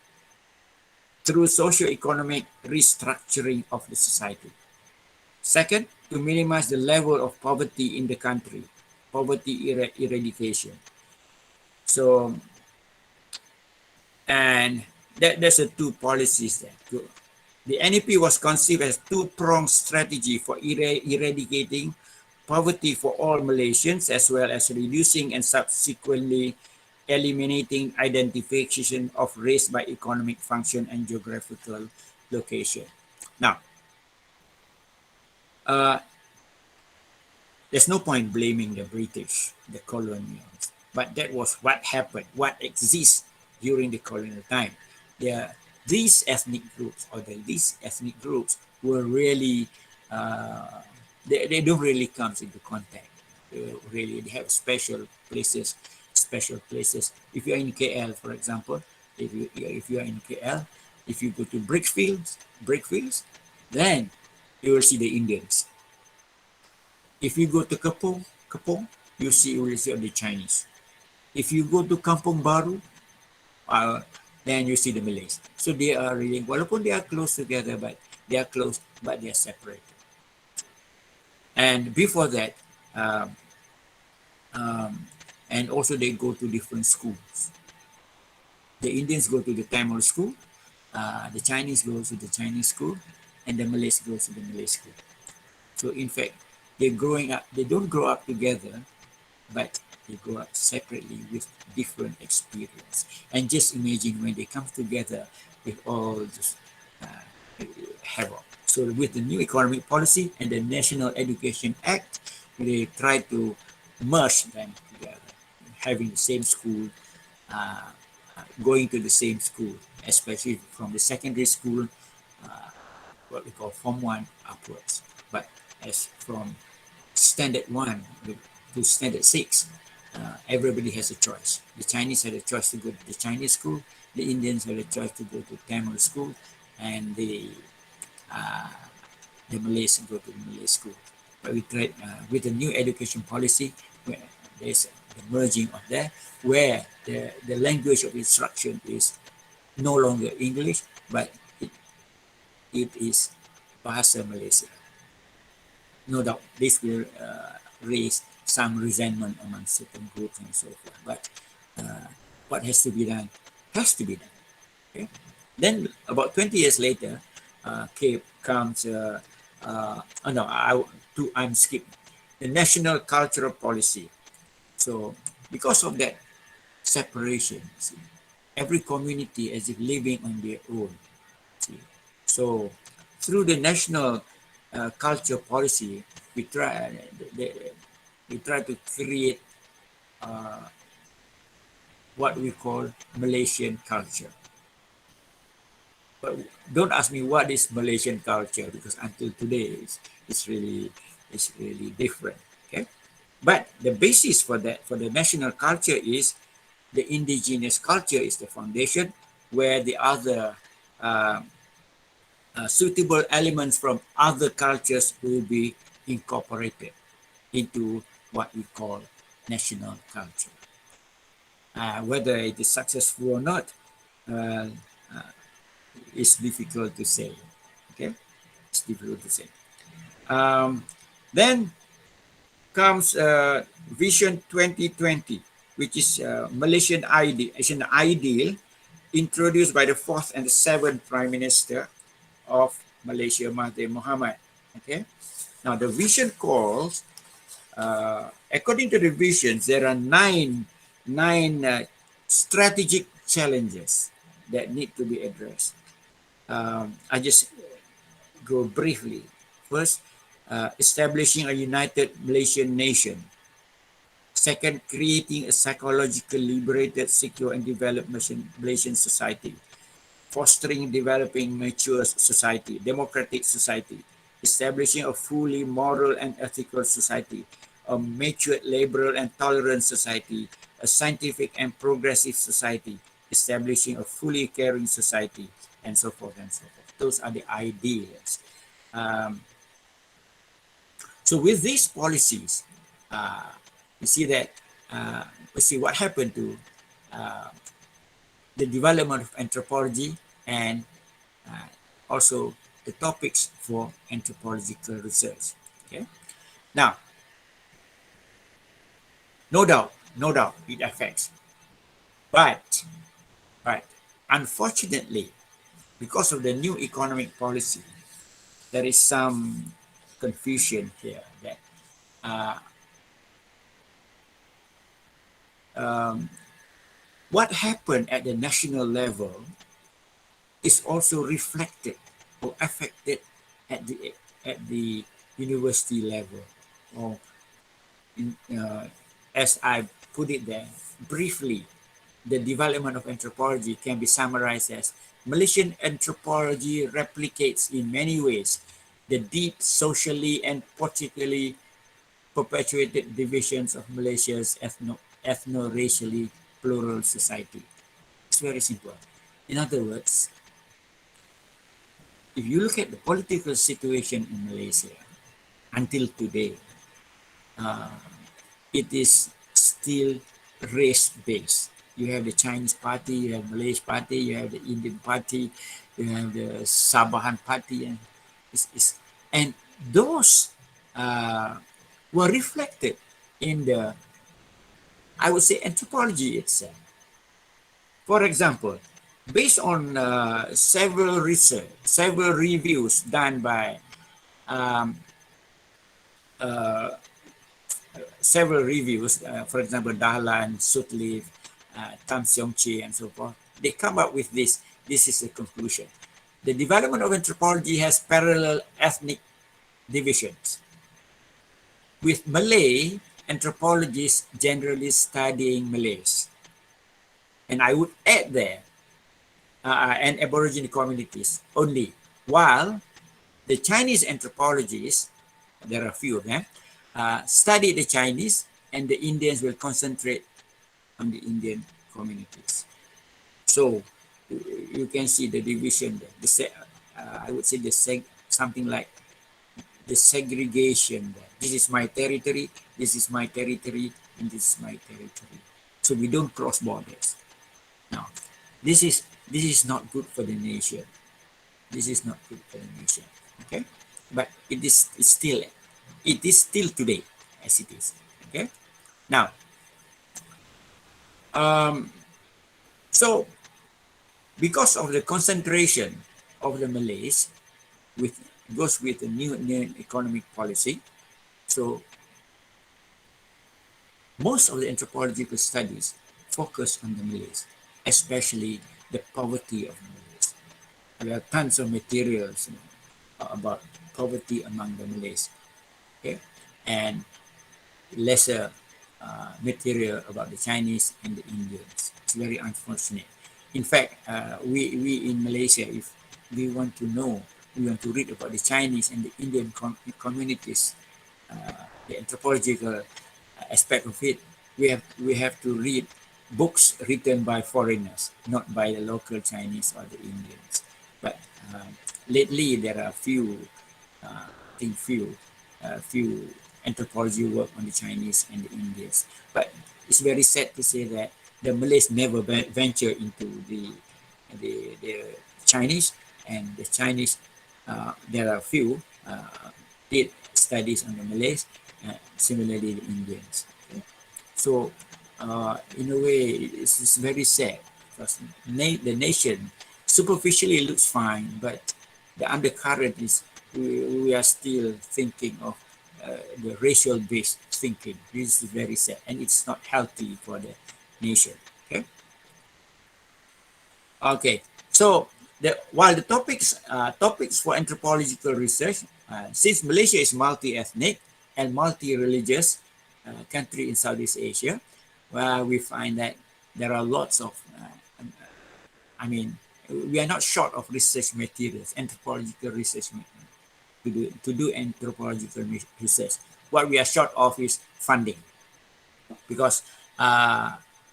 through socio-economic restructuring of the society. Second, to minimize the level of poverty in the country, poverty eradication. So, and there's the two policies there. The NEP was conceived as two-pronged strategy for eradicating poverty for all Malaysians, as well as reducing and subsequently eliminating identification of race by economic function and geographical location. Now, there's no point blaming the British, the colonials, but that was what happened, what exists during the colonial time. These ethnic groups or the least ethnic groups were really, they don't really come into contact. They have special places. If you're in KL, for example, if you are in KL, if you go to brickfields, then you will see the Indians. If you go to Kapong, you will see the Chinese. If you go to Kampung Baru, then you see the Malays. So they are really, walaupun they are close together, but they are separated. And before that, and also they go to different schools. The Indians go to the Tamil school, the Chinese go to the Chinese school, and the Malays go to the Malay school. So in fact, they don't grow up together, but they grow up separately with different experience. And just imagine when they come together with all this havoc. So with the new economic policy and the National Education Act, they try to merge them together, having the same school, going to the same school, especially from the secondary school, what we call Form 1 upwards. But as from Standard 1 to Standard 6, everybody has a choice. The Chinese had a choice to go to the Chinese school, the Indians had a choice to go to Tamil school, and the Malays go to the Malay school. But we tried with the new education policy, where there's the merging of that, where the language of instruction is no longer English, but it is Bahasa Malaysia. No doubt this will raise some resentment among certain groups and so forth. But what has to be done has to be done. Okay? Then about 20 years later, comes I'm skipping the National Cultural Policy. So because of that separation, see, every community as if living on their own. See. So through the National Culture Policy, we try to create what we call Malaysian culture. But don't ask me what is Malaysian culture, because until today it's really different. Okay, but the basis for that, for the national culture, is the indigenous culture is the foundation, where the other suitable elements from other cultures will be incorporated into what we call national culture. Whether it is successful or not uh, is difficult to say. Okay, it's difficult to say. Then comes Vision 2020, which is Malaysian ideal introduced by the 4th and the 7th Prime Minister of Malaysia, Mahathir Mohamad. Okay, now the vision calls, according to the visions, there are nine strategic challenges that need to be addressed. I just go briefly. First, establishing a united Malaysian nation. Second, creating a psychologically liberated, secure and developed Malaysian society. Fostering developing mature society, democratic society. Establishing a fully moral and ethical society. A mature, liberal and tolerant society. A scientific and progressive society. Establishing a fully caring society, and so forth and so forth. Those are the ideas. So with these policies, you see that we see what happened to the development of anthropology, and also the topics for anthropological research. Okay, now no doubt it affects, but unfortunately, because of the new economic policy, there is some confusion here that what happened at the national level is also reflected or affected at the university level. Or as I put it there briefly, the development of anthropology can be summarized as Malaysian anthropology replicates in many ways the deep socially and politically perpetuated divisions of Malaysia's ethno-racially plural society. It's very simple. In other words, if you look at the political situation in Malaysia until today, it is still race-based. You have the Chinese party, you have Malaysian party, you have the Indian party, you have the Sabahan party, and those were reflected in the, I would say, anthropology itself. For example, based on several research, several reviews done by several reviews, for example, Dahlan, Sutliff, Tam Seong Chee, and so forth, they come up with this. This is the conclusion. The development of anthropology has parallel ethnic divisions, with Malay anthropologists generally studying Malays. And I would add there, and Aboriginal communities only, while the Chinese anthropologists, there are a few of them, study the Chinese, and the Indians will concentrate on the Indian communities. So you can see the division there. I would say something like the segregation there. This is my territory, this is my territory, and this is my territory. So we don't cross borders. Now, this is not good for the nation. This is not good for the nation. Okay, but it is still today as it is. Okay, now, so because of the concentration of the Malays goes with the new economic policy, so most of the anthropological studies focus on the Malays, especially the poverty of the Malays. There are tons of materials about poverty among the Malays, okay, and lesser material about the Chinese and the Indians. It's very unfortunate. In fact, we in Malaysia, if we want to know, we want to read about the Chinese and the Indian communities, the anthropological aspect of it, we have to read books written by foreigners, not by the local Chinese or the Indians. But lately there are I think few anthropology work on the Chinese and the Indians. But it's very sad to say that the Malays never venture into the Chinese, and the Chinese, there are few did studies on the Malays, similarly the Indians. Okay? So in a way, it's very sad because the nation superficially looks fine, but the undercurrent is we are still thinking of the racial based thinking. This is very sad, and it's not healthy for the nation. Okay, so while the topics for anthropological research, since Malaysia is multi-ethnic and multi-religious country in Southeast Asia, we find that there are lots of, we are not short of research materials, anthropological research materials, to do anthropological research. What we are short of is funding, because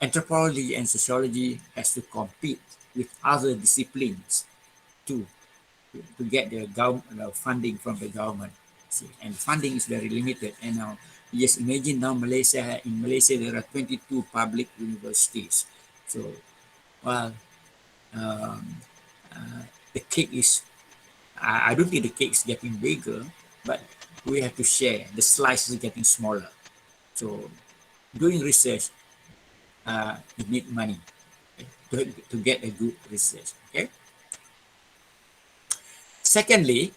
anthropology and sociology has to compete with other disciplines to get the funding from the government. See, and funding is very limited. And now, just imagine now in Malaysia there are 22 public universities. So, well, the cake is, I don't think the cake is getting bigger, but we have to share. The slice is getting smaller. So, doing research, you need money to get a good research. Okay. Secondly,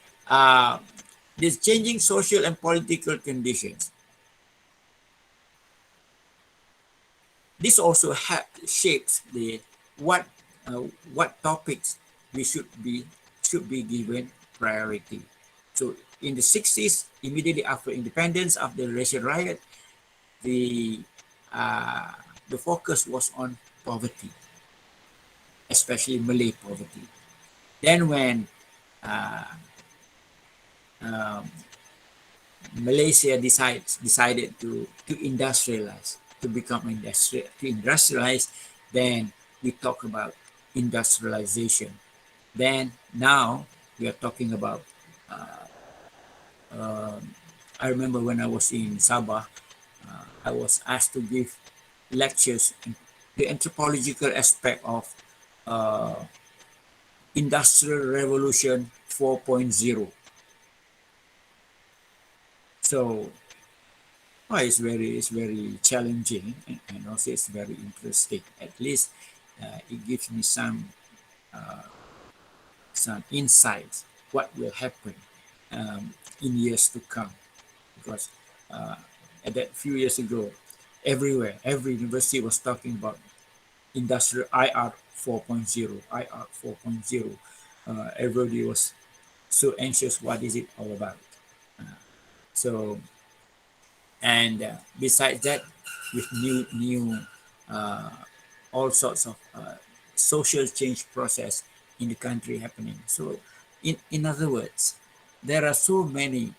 these changing social and political conditions. This also shapes what topics we should be given priority. So in the 60s, immediately after independence, after the racial riot, the focus was on poverty, especially Malay poverty. Then when Malaysia decided to industrialize, to industrialize, then we talk about industrialization. Then now we are talking about, I remember when I was in Sabah, I was asked to give lectures in the anthropological aspect of Industrial Revolution 4.0. So it's very challenging, and also it's very interesting. At least it gives me some insights what will happen in years to come, because at that few years ago, everywhere, every university was talking about industrial IR 4.0, IR 4.0. Everybody was so anxious. What is it all about? And besides that, with new all sorts of social change process in the country happening. So in other words, there are so many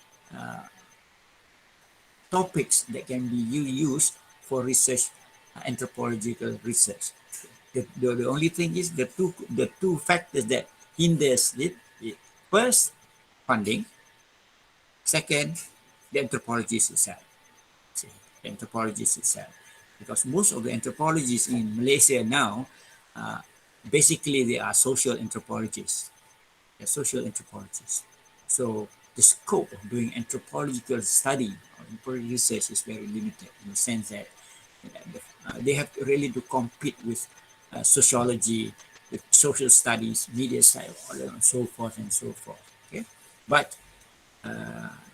topics that can be used for research, anthropological research. The only thing is the two factors that hinders it. First, funding. Second, the anthropologists itself. The anthropologists itself, because most of the anthropologists in Malaysia now, basically they are social anthropologists. They're social anthropologists. So the scope of doing anthropological study or anthropological research is very limited, in the sense that they have really to compete with sociology, with social studies, media science, and so forth and so forth. Okay, but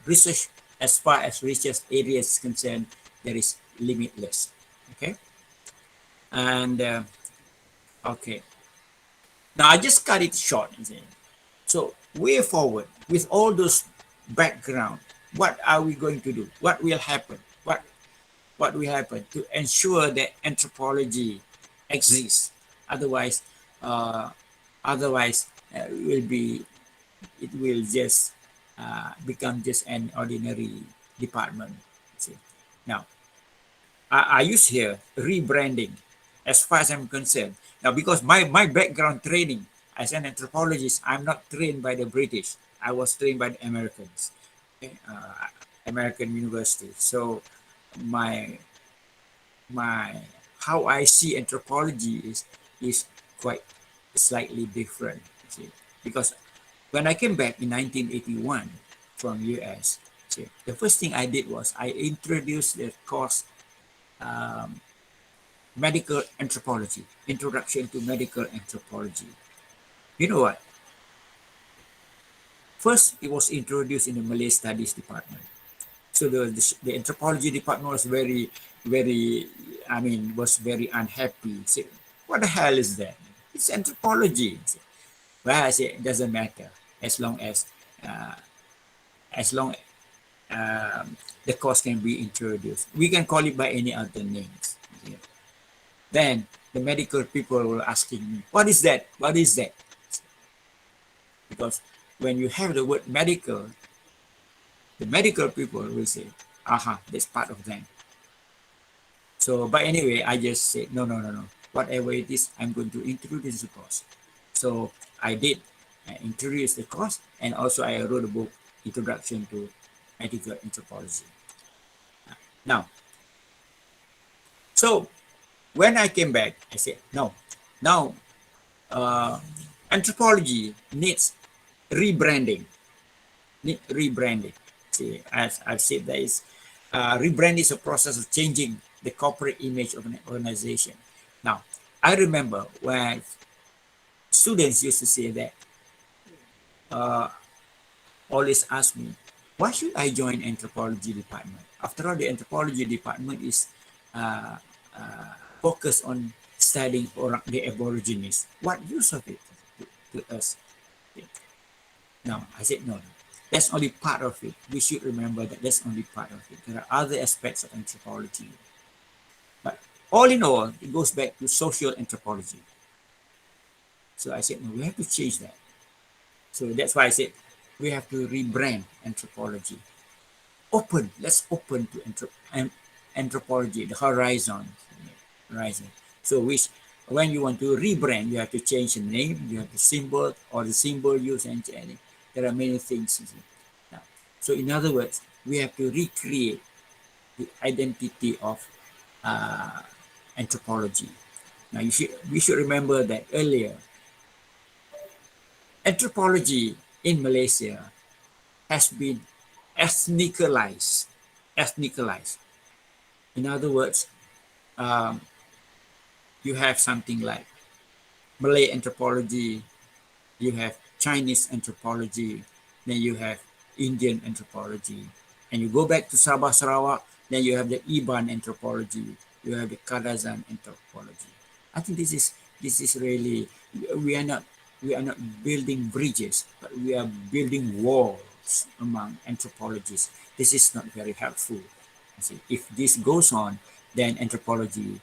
research, as far as research areas is concerned, there is limitless. Okay, and okay, now I just cut it short. So way forward, with all those background, what are we going to do? What will happen? What will happen to ensure that anthropology exists? Otherwise, will be, it will just become just an ordinary department. See. Now, I use here rebranding as far as I'm concerned. Now, because my background training as an anthropologist, I'm not trained by the British. I was trained by the Americans, okay? American university. So my how I see anthropology is quite slightly different. See? Because when I came back in 1981 from US, see, the first thing I did was I introduced the course medical anthropology, introduction to medical anthropology. You know what? First, it was introduced in the Malay Studies department. So the anthropology department was was very unhappy. Say, what the hell is that? It's anthropology. Well, I say it doesn't matter as long as uh, the course can be introduced. We can call it by any other names. Yeah. Then the medical people were asking me, what is that? What is that? Because when you have the word medical, the medical people will say, aha, that's part of them. So, but anyway, I just said, no. Whatever it is, I'm going to introduce the course. So I did introduce the course, and also I wrote a book, Introduction to Medical Anthropology. Now, so when I came back, I said, no, now anthropology needs rebranding. See, as I've said, there is rebrand is a process of changing the corporate image of an organization. Now, I remember when students used to say that, always ask me, why should I join anthropology department? After all, the anthropology department is focused on studying the Aborigines. What use of it to us? No, I said no. That's only part of it. We should remember that that's only part of it. There are other aspects of anthropology. But all in all, it goes back to social anthropology. So I said, no, we have to change that. So that's why I said, we have to rebrand anthropology. Let's open to anthropology, the horizon. So when you want to rebrand, you have to change the name, you have the symbol, or the symbol used, and there are many things. Now, so in other words, we have to recreate the identity of anthropology. Now, we should remember that earlier, anthropology in Malaysia has been ethnicalized. In other words, you have something like Malay anthropology, you have Chinese anthropology, then you have Indian anthropology, and you go back to Sabah, Sarawak, then you have the Iban anthropology, you have the Kadazan anthropology. I think this is really, we are not building bridges, but we are building walls among anthropologists. This is not very helpful. If this goes on, then anthropology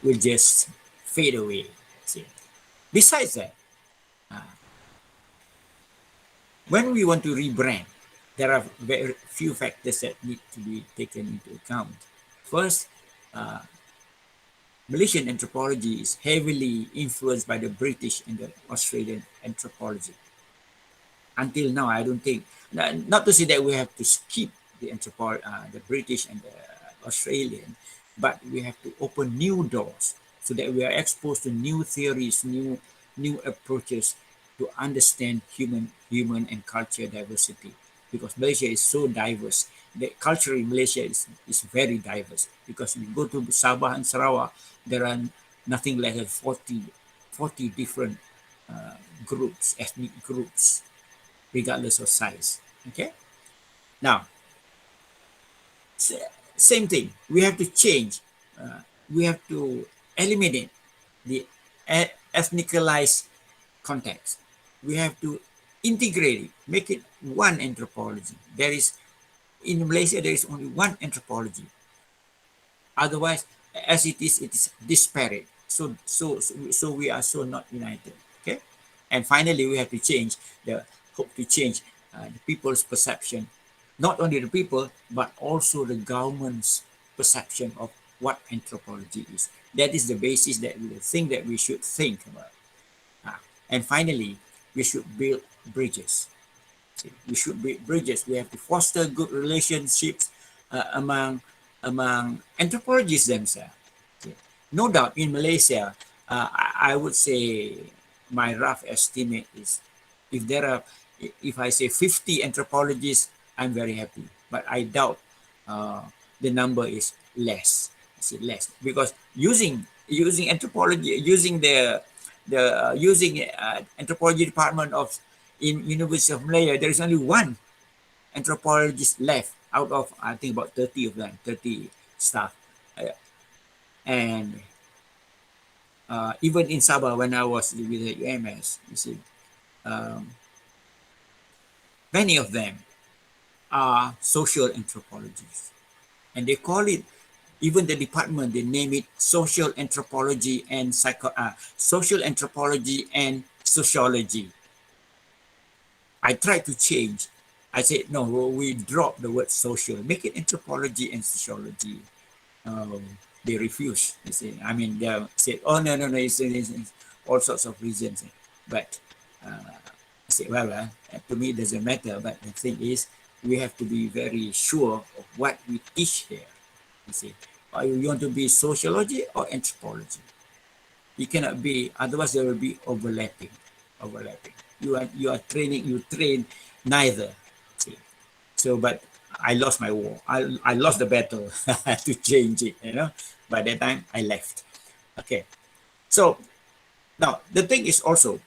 will just fade away. See. Besides that, when we want to rebrand, there are very few factors that need to be taken into account. First, Malaysian anthropology is heavily influenced by the British and the Australian anthropology. Until now, I don't think, not to say that we have to skip the British and the Australian, but we have to open new doors so that we are exposed to new theories, new approaches to understand human and culture diversity. Because Malaysia is so diverse. The culture in Malaysia is very diverse. Because if you go to Sabah and Sarawak, there are nothing less than 40 different groups, ethnic groups, regardless of size. Okay? Now, same thing. We have to change. We have to eliminate the ethnicalized context. We have to integrate it, make it one anthropology. In Malaysia, there is only one anthropology. Otherwise, as it is disparate. So we are so not united. Okay, and finally we have to change hope to change the people's perception, not only the people but also the government's perception of what anthropology is. That is the basis that we think that we should think about. And finally, we should build bridges. We should build bridges. We have to foster good relationships among anthropologists themselves. No doubt in Malaysia, I would say my rough estimate is if there are, if I say 50 anthropologists, I'm very happy. But I doubt the number is less. I say less because using anthropology, using using anthropology department of in University of Malaya, there is only one anthropologist left out of I think about 30 of them, 30 staff, and even in Sabah when I was with the UMS, you see, many of them are social anthropologists, and they call it, even the department, they name it social anthropology and social anthropology and sociology. I tried to change. I said, no, we drop the word social, make it anthropology and sociology. They refused. They said, I mean, they said, oh, no, it's all sorts of reasons. But I said, well, to me, it doesn't matter. But the thing is, we have to be very sure of what we teach here. You see, you want to be sociology or anthropology? You cannot be, otherwise there will be overlapping. You are training, you train neither. See? So, but I lost my war. I lost the battle to change it, you know. By that time, I left. Okay. So, now, the thing is also,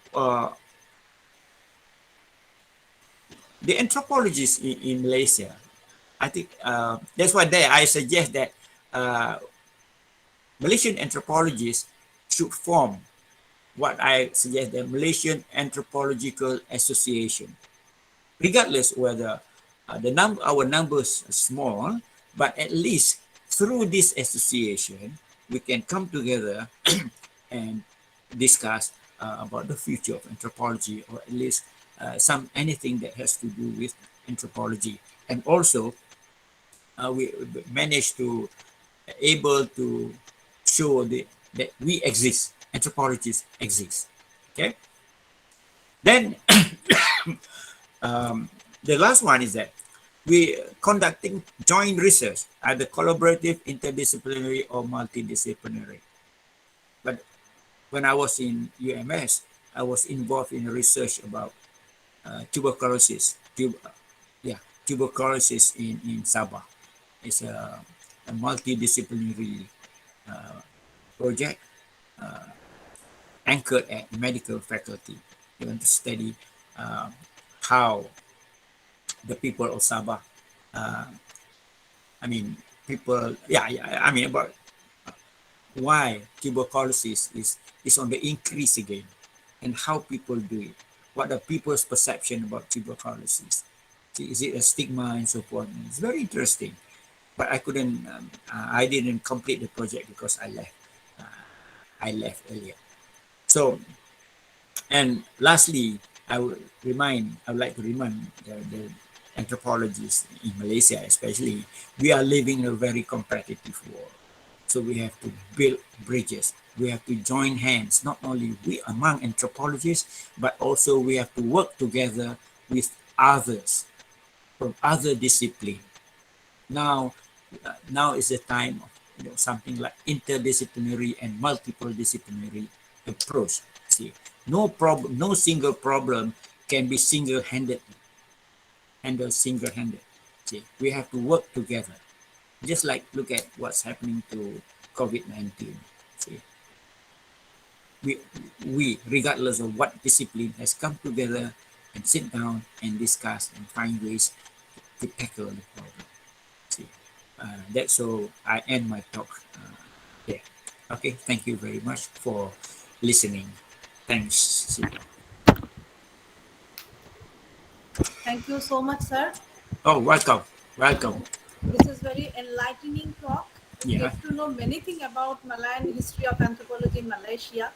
the anthropologists in Malaysia, I think that's why there I suggest that Malaysian anthropologists should form what I suggest, the Malaysian Anthropological Association. Regardless whether our numbers are small, but at least through this association, we can come together and discuss about the future of anthropology, or at least anything that has to do with anthropology. And also, we managed to able to show that we exist, anthropologists exist. Okay. Then the last one is that we conducting joint research, either collaborative, interdisciplinary, or multidisciplinary. But when I was in UMS, I was involved in research about tuberculosis. Tuberculosis in Sabah. It's a multidisciplinary project anchored at medical faculty. They want to study how the people of Sabah, about why tuberculosis is on the increase again, and how people do it. What are people's perception about tuberculosis? Is it a stigma and so forth? It's very interesting. But I couldn't, I didn't complete the project because I left. I left earlier. So, and lastly, I would like to remind the anthropologists in Malaysia, especially, we are living in a very competitive world. So we have to build bridges. We have to join hands, not only we among anthropologists, but also we have to work together with others from other disciplines. Now is the time of something like interdisciplinary and multiple disciplinary approach. See, no single problem can be single-handed. See, we have to work together. Just like look at what's happening to COVID-19. See, we regardless of what discipline, has come together and sit down and discuss and find ways to tackle the problem. See, that's so I end my talk here. Okay, thank you very much for listening. Thanks. Thank you so much, sir. Oh, welcome. This is very enlightening talk. Yeah. get to know many things about Malayan history of anthropology in Malaysia.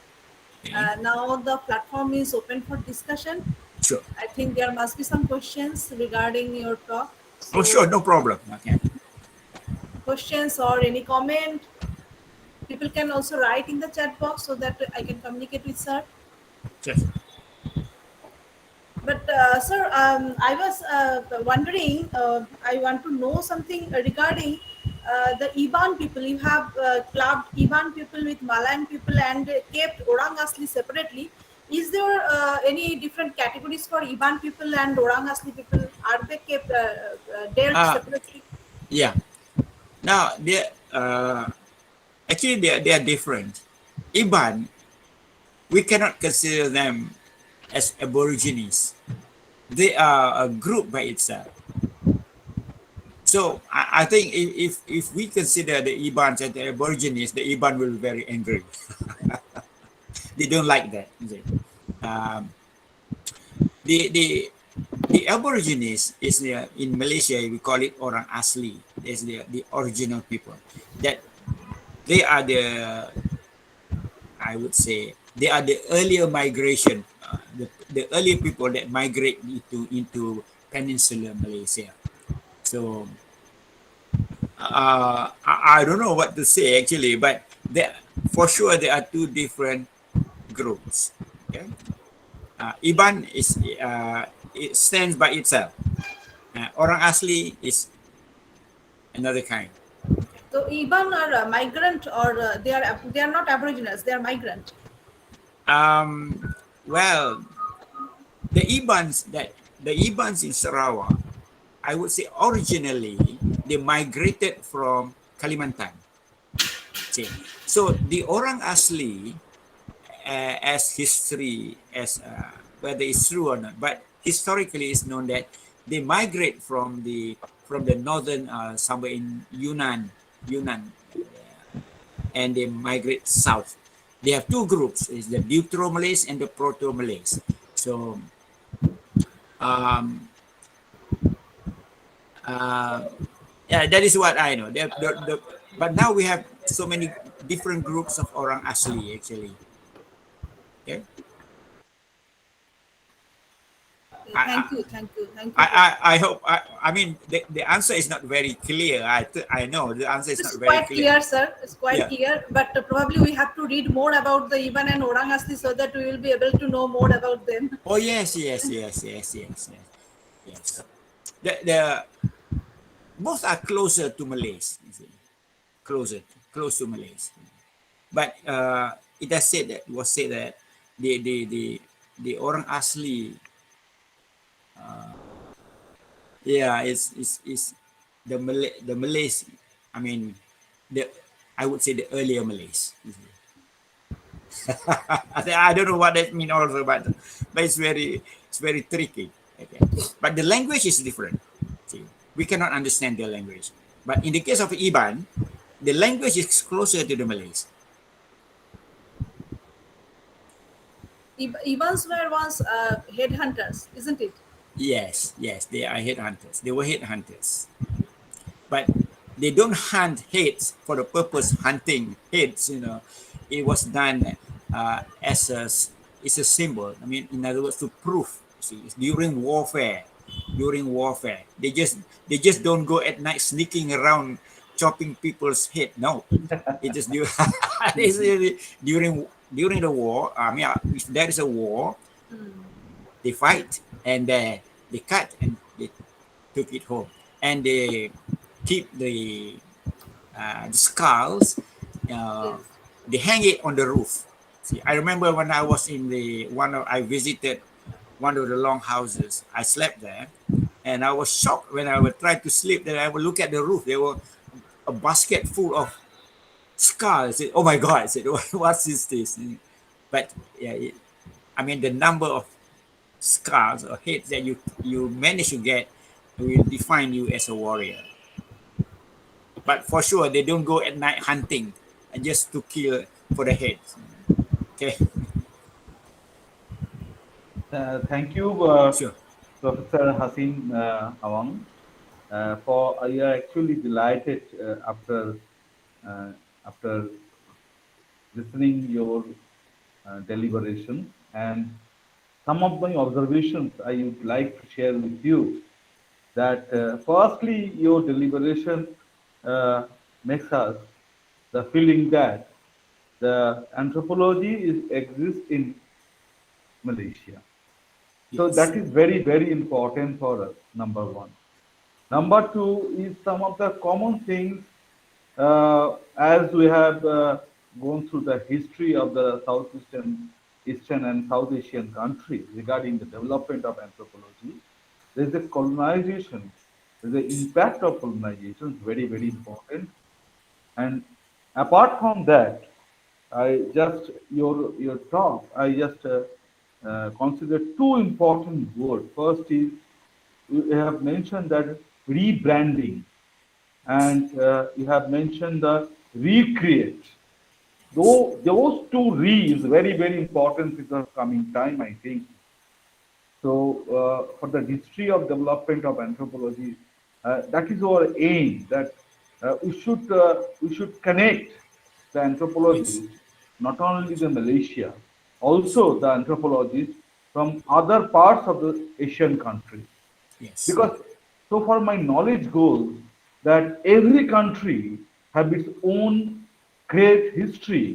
Okay. Now the platform is open for discussion. Sure. I think there must be some questions regarding your talk. Oh, sure. So, No problem. Okay. questions or any comment, people can also write in the chat box so that I can communicate with sir. Just. But sir, I was wondering, I want to know something regarding the Iban people. You have clubbed Iban people with Malayan people and kept Orang Asli separately. Is there any different categories for Iban people and Orang Asli people? Are they kept dealt Uh, separately? yeah. Now, actually, they are different. Iban, we cannot consider them as aborigines. They are a group by itself. So I think if we consider the Ibans as the aborigines, the Iban will be very angry. They don't like that. Um, the the the aborigines is in Malaysia we call it orang asli. Is the original people. That they are the, I would say they are the earlier migration, the earlier people that migrate into peninsular Malaysia. So I don't know what to say actually, but there for sure there are two different groups. Okay, Iban is it stands by itself. Orang asli is another kind. Okay. So Iban are migrant or they are not Aboriginals. They are migrant. Um, well, the Ibans in Sarawak, I would say originally they migrated from Kalimantan. See, so the orang asli, as history, as whether it's true or not, but historically it's known that they migrate from the northern somewhere in Yunnan, and they migrate south. They have two groups: is the Deutero Malays and the Proto Malays. So, um, uh, yeah, that is what I know. But now we have so many different groups of orang asli actually. Okay. I, Thank you. I hope I mean the answer is not very clear. I know the answer is It's not very quite clear. clear, sir. It's quite Yeah. clear. But probably we have to read more about the Iban and Orang Asli so that we will be able to know more about them. Oh yes. The both are closer to Malays. You see. Close to Malays. But it was said that the the the the orang asli, yeah, is the Malays. I mean, the I would say the earlier Malays. You see. I don't know what that means also, but it's very tricky. Okay. But the language is different. See, we cannot understand their language. But in the case of Iban, the language is closer to the Malays. Ibans were once headhunters, isn't it? Yes, they are headhunters. They were headhunters. But they don't hunt heads for the purpose hunting heads. It was done as it's a symbol. I mean, in other words, to prove. See, it's during warfare. They just don't go at night sneaking around chopping people's head. No, it just it's really during the war. I mean, if there is a war, they fight and they cut and they took it home and they keep the skulls. Yes. Uh, they hang it on the roof. See, I remember when I was I visited one of the long houses. I slept there, and I was shocked when I would try to sleep. Then I would look at the roof. There were a basket full of skulls. I said, "Oh my God!" I said, "What is this?" But yeah, I mean, the number of scars or hits that you manage to get will define you as a warrior. But for sure, they don't go at night hunting just to kill for the heads. Okay, Thank you, sure. Professor Hashim Awang, for you are actually delighted after after listening your deliberations, and some of my observations I would like to share with you. That firstly, your deliberation makes us the feeling that the anthropology exists in Malaysia. So Yes. that is very, very important for us, number one. Number two is some of the common things as we have gone through the history of the Southeastern, Eastern and South Asian countries regarding the development of anthropology. There is a colonization, there is the impact of colonization, very, very important. And apart from that, I just your talk. I just consider two important words. First is you have mentioned that rebranding, and you have mentioned the recreate. Though those two re is very very important in the coming time, I think. So for the history of development of anthropology, that is our aim. That we should connect the Yes. anthropologists, not only the Malaysia, also the anthropologists from other parts of the Asian countries. Yes. Because so far my knowledge goes that every country have its own great history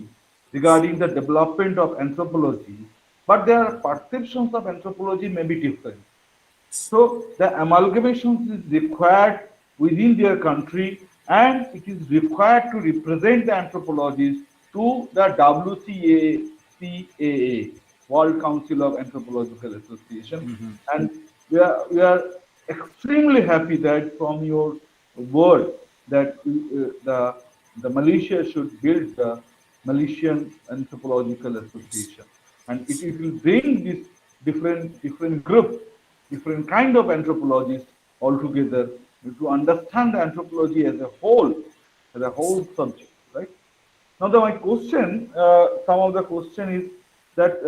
regarding the development of anthropology, but their perceptions of anthropology may be different. So the amalgamation is required within their country, and it is required to represent the anthropologists to the WCAA, World Council of Anthropological Association. Mm-hmm. And we are extremely happy that from your word that the Malaysia should build the Malaysian Anthropological Association, and it will bring this different group, different kind of anthropologists all together to understand the anthropology as a whole subject, right? Now, my question, some of the question is that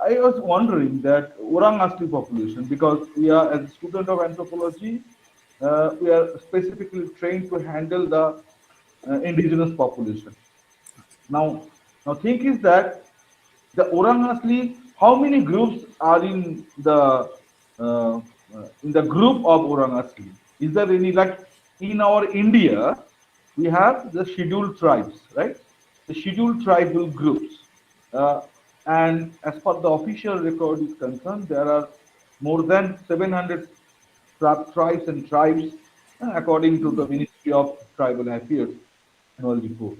I was wondering that Orang Asli population, because we are as a student of anthropology, we are specifically trained to handle the indigenous population. Now, thing is that the Orang Asli, how many groups are in the group of Orang Asli? Is there any, like in our India, we have the scheduled tribes, right? The scheduled tribal groups. Uh, and as per the official record is concerned, there are more than 700 tribes and tribes according to the Ministry of Tribal Affairs annual report.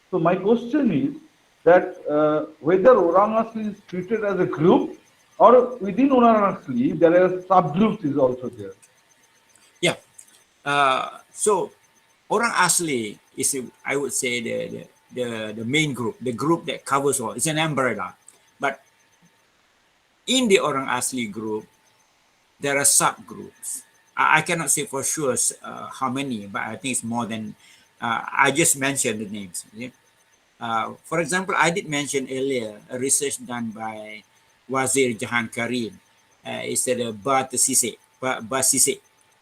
So my question is that whether Orang Asli is treated as a group or within Orang Asli there are subgroups is also there. Yeah. So orang asli is, I would say, the main group, the group that covers all. It's an umbrella. But in the orang asli group, there are subgroups. I cannot say for sure how many, but I think it's more than. I just mentioned the names. Okay? For example, I did mention earlier a research done by Wazir Jahan Karim. It's at Basise.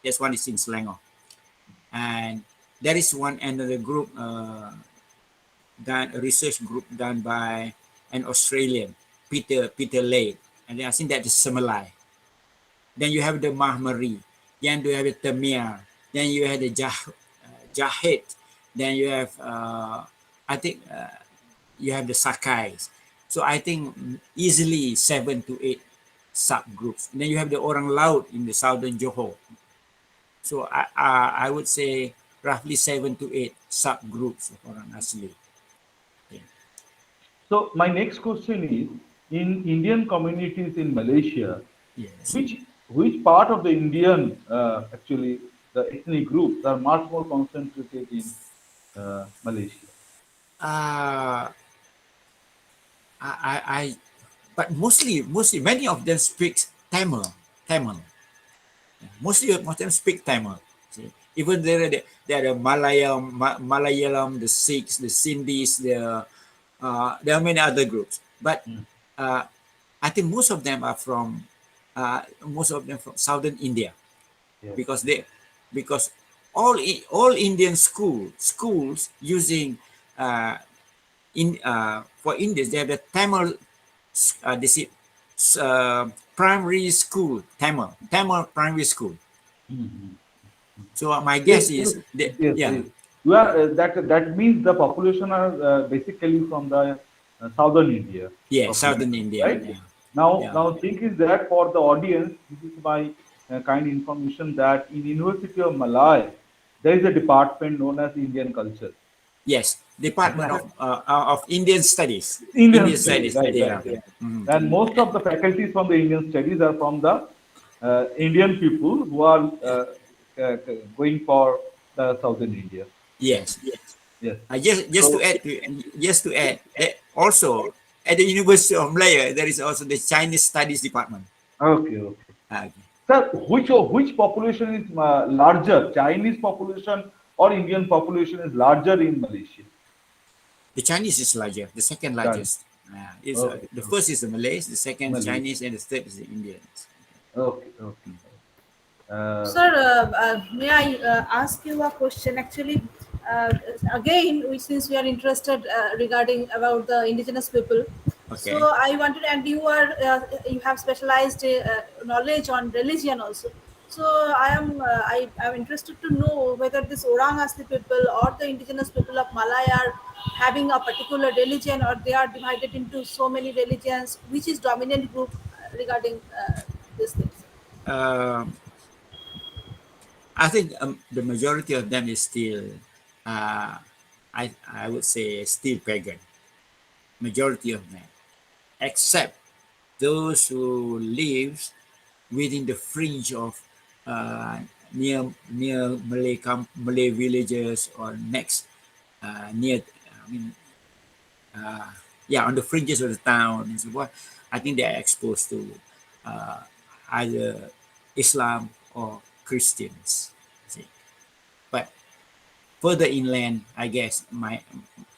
That's one is in Selangor. And there is one another group done, a research group done by an Australian, Peter Lay, and I think that is Semelai. Then you have the Mahmari, then you have the Tamir, then you have the Jahid, then you have I think you have the Sakais. So I think easily 7 to 8 subgroups. Then you have the Orang Laut in the southern Johor. So I would say roughly 7 to 8 subgroups of Orang Asli. Okay. So my next question is, in Indian communities in Malaysia, Yes. which part of the Indian actually the ethnic groups are much more concentrated in Malaysia? I but mostly many of them speak Tamil. Mostly most of them speak Tamil. See? Even there are Malayalam, the Sikhs, the Sindhis, there are many other groups. But Mm. I think most of them are from southern India, Yes. because all Indian schools using for Indians, they have the Tamil this is primary school, Tamil primary school. Mhm. So my Yes, guess is that, yes, yeah, yes. That means the population are basically from the southern India yeah, population, Southern India, right? yeah, Now, yeah, now thing is that for the audience, this is my kind information that in University of Malaya, there is a department known as Indian culture. yes, Department of Indian Studies, Indian Indian studies, Studies, right, yeah. right, right. Mhm. And most of the faculties from the Indian studies are from the Indian people who are going for the southern India. Yes, Yes. yes. Just to So, add that also at the University of Malaya there is also the Chinese Studies Department. okay, okay. Okay. Sir, which population is larger, Chinese population or Indian population is larger in Malaysia? The Chinese is larger, the second Chinese. largest. Is Okay, the okay. first is the Malays, the second Malaysia. Chinese, and the third is the Indians. Okay, okay. Uh, Sir, may I ask you a question? Actually, uh, again, since we are interested regarding about the indigenous people, so Okay. I wanted, and you have specialized knowledge on religion also. So I am interested to know whether this Orang Asli people or the indigenous people of Malaya are having a particular religion, or they are divided into so many religions. Which is dominant group regarding these things? Um, I think the majority of them is still, I would say, still pagan. Majority of them, except those who lives within the fringe of near Malay villages or next near. I mean, uh, yeah, on the fringes of the town and so forth. I think they are exposed to uh, either Islam or Christians. See. But further inland, I guess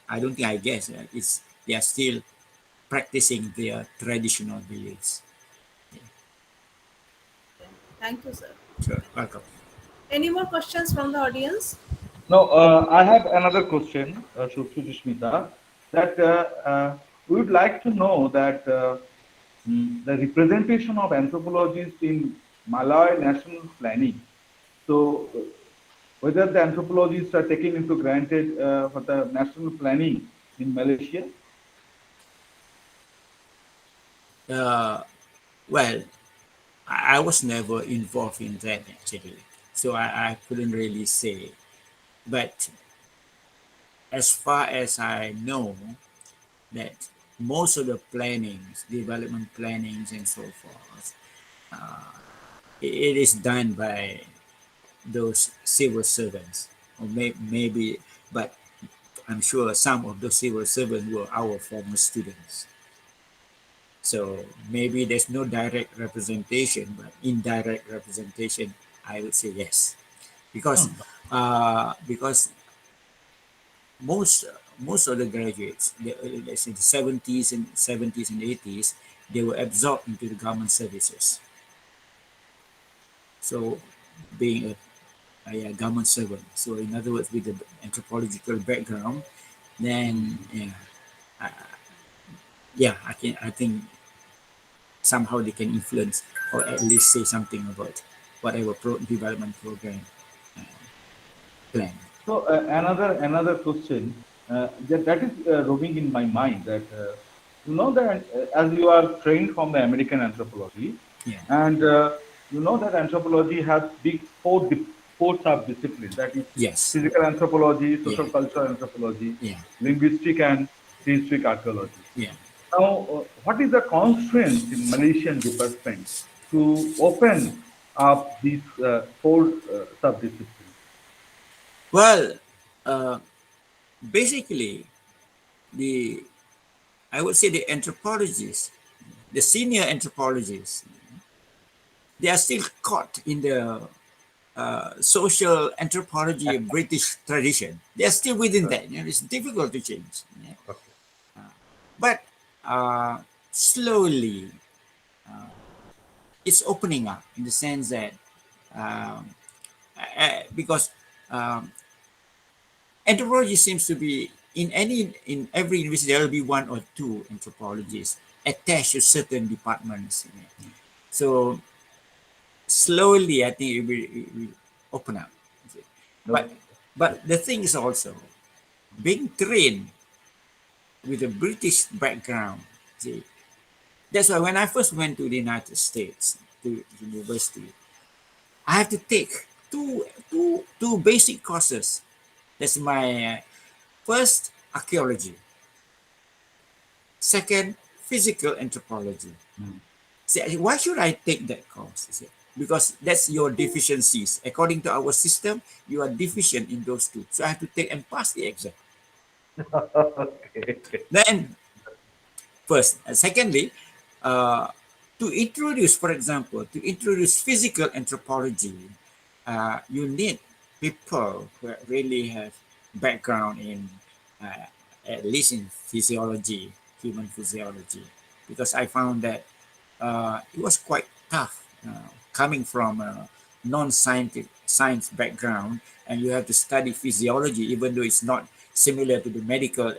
I don't think I guess it's they are still practicing their traditional beliefs. Thank you, sir. Sure, welcome. Any more questions from the audience? Now, I have another question, Sushmita, that we would like to know that the representation of anthropologists in Malay national planning. So, whether the anthropologists are taken into granted for the national planning in Malaysia? Uh, well, I was never involved in that actually, so I couldn't really say. But as far as I know, that most of the plannings, development plannings, and so forth, it is done by those civil servants, or maybe, but I'm sure some of those civil servants were our former students. So maybe there's no direct representation, but indirect representation, I would say yes, because Hmm. because most most of the graduates, let's say the 70s and 80s, they were absorbed into the government services. So being a government servant. So in other words, with the anthropological background, then yeah, I think somehow they can influence or at least say something about whatever development program uh, plan. So another question that is roaming in my mind that you know that as you are trained from the American anthropology, Yeah. and you know that anthropology has big four sub disciplines, that is Yes. physical anthropology, Yeah. social cultural anthropology, Yeah. linguistic and prehistoric archaeology. Yeah. Now, what is the constraints in Malaysian department to open up these four sub-disciplines? Well, uh, basically, the I would say the anthropologists, the senior anthropologists, they are still caught in the social anthropology British tradition. They are still within that. You know, it's difficult to change. Yeah. Okay. But slowly, it's opening up in the sense that um, because um, anthropology seems to be in every university there will be one or two anthropologists attached to certain departments. So slowly, I think it will open up. Okay. But the thing is also being trained with a British background. See, that's why when I first went to the United States to university, I have to take two basic courses. That's my first archaeology, second physical anthropology. See, why should I take that course? See, because that's your deficiencies. According to our system, you are deficient in those two. So I have to take and pass the exam. Okay. Then first, and secondly, uh, to introduce, for example, to introduce physical anthropology, you need people who really have background in, at least in physiology, human physiology, because I found that it was quite tough coming from a non-scientific science background, and you have to study physiology, even though it's not similar to the medical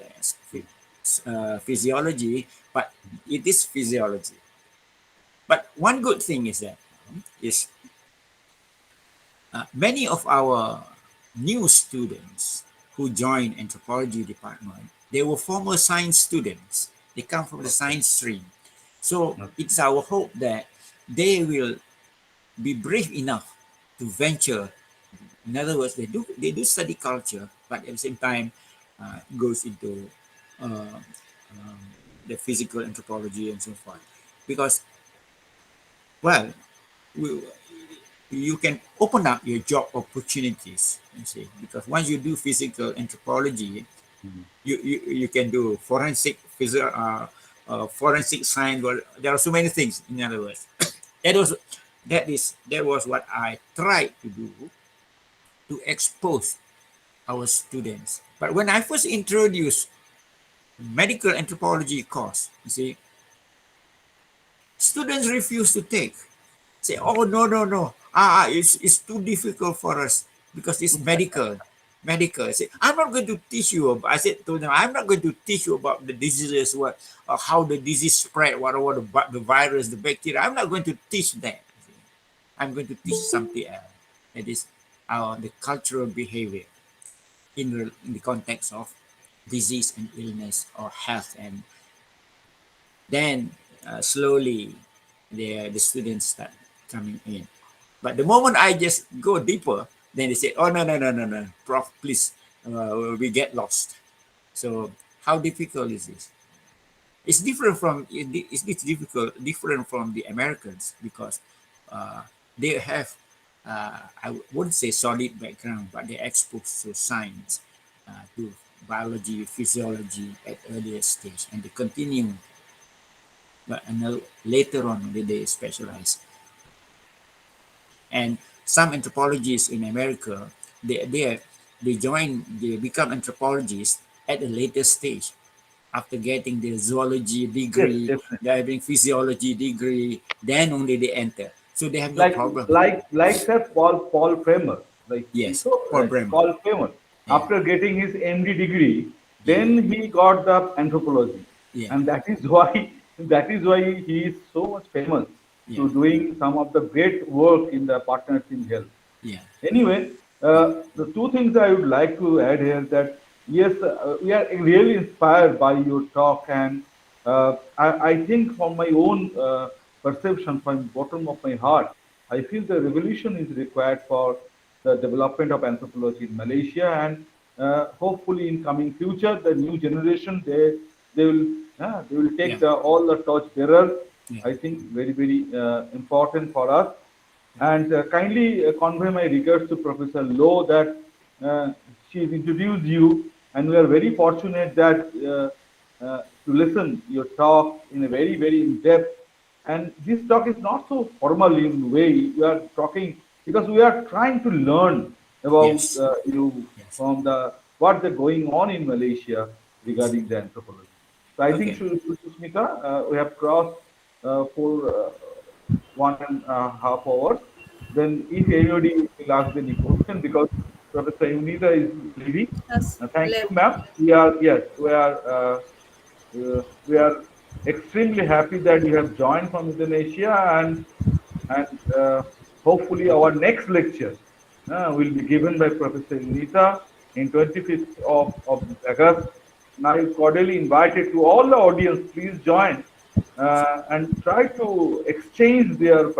physiology, but it is physiology. But one good thing is that is many of our new students who join anthropology department, they were former science students. They come from the science stream. So it's our hope that they will be brave enough to venture. In other words, they do study culture, but at the same time goes into uh, um, the physical anthropology and so forth. Because, well, we, you can open up your job opportunities, you see, because once you do physical anthropology, you can do forensic science. Well, there are so many things. In other words, that was that was what I tried to do to expose our students. But when I first introduced medical anthropology course, you see, students refuse to take. Say, oh no, no, no. It's too difficult for us because it's medical. I say, I'm not going to teach you. I said to them, I'm not going to teach you about the diseases, how the disease spread, what the virus, the bacteria. I'm not going to teach that. I'm going to teach something else. That is the cultural behavior in the context of disease and illness or health, and then slowly the students start coming in. But the moment I just go deeper, then they say, oh, no, no, no, no, no, Prof, please, we get lost. So how difficult is this? It's different from the Americans because they have, I wouldn't say solid background, but they're exposed to science, to biology, physiology at earlier stage, and they continue, but later on they specialize. And some anthropologists in America, they become anthropologists at a later stage after getting their zoology Yes, degree, definitely. they're having physiology degree, then only they enter. So they have no Like problem. like sir Paul Kramer, like you Yes, saw, Paul Bremer. Paul Kramer. Yeah, After getting his MD degree, yeah, then he got the anthropology, yeah, and that is why he is so much famous yeah, to doing some of the great work in the partners in health. yeah, Anyway, yeah, the two things I would like to add here that yes, we are really inspired by your talk, and I think from my own perception, from bottom of my heart, I feel the revolution is required for the development of anthropology in Malaysia, and hopefully in coming future, the new generation they will take yeah, the all the torch bearer. yeah, I think very important for us, and kindly convey my regards to Professor Lowe that she has introduced you, and we are very fortunate that to listen your talk in a very in depth. And this talk is not so formal in way. We are talking because we are trying to learn about yes, you yes. from the what they're going on in Malaysia regarding the anthropology. So I think, Okay, Sushmita, we have crossed for 1.5 hours. Then if anybody will ask any question, because Professor Unita is leaving. Yes, Thank you, left. ma'am. We are extremely happy that you have joined from Indonesia, and hopefully our next lecture will be given by Professor Unita in 25th of August. Now, I cordially invited to all the audience, please join and try to exchange your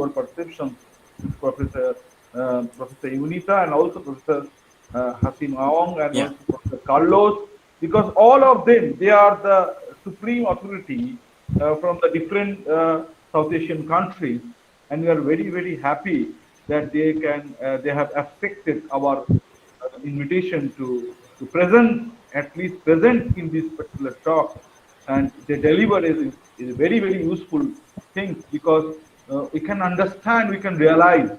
perceptions with Professor Unita and also Professor Hashim Awang and Yeah. also Professor Carlos, because all of them, they are the supreme authority from the different South Asian countries, and we are very, very happy that they have accepted our invitation to present, at least present in this particular talk, and they deliver is very, very useful things, because we can understand, we can realize,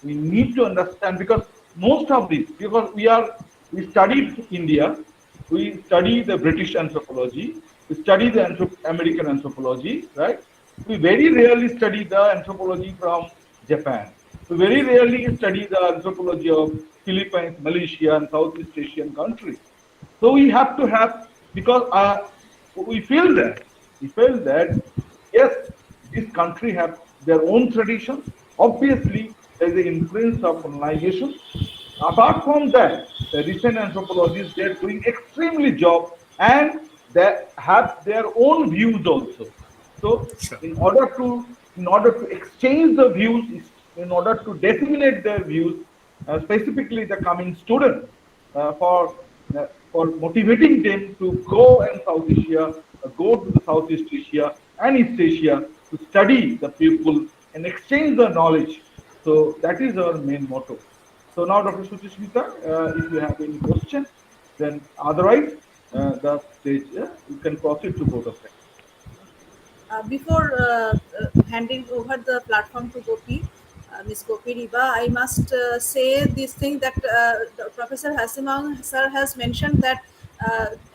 we need to understand, because most of this, because we studied India, we study the British anthropology, we study the American anthropology, right? We very rarely study the anthropology from Japan. We very rarely study the anthropology of Philippines, Malaysia, and Southeast Asian countries. So we have to have, because we feel that yes, this country have their own traditions. Obviously, there is the influence of colonization. Apart from that, the recent anthropologists, they are doing extremely job, and they have their own views also. So Sure. in order to exchange the views, in order to disseminate their views, specifically the coming students, for motivating them to go in South Asia, go to the Southeast Asia and East Asia to study the people and exchange the knowledge. So that is our main motto. So now, Dr. Suchishmita, if you have any question, then otherwise, the stage, you can proceed to both of them. Before handing over the platform to Gopi, Ms. Gopi Riba, I must say this thing that Professor Hasimang sir has mentioned that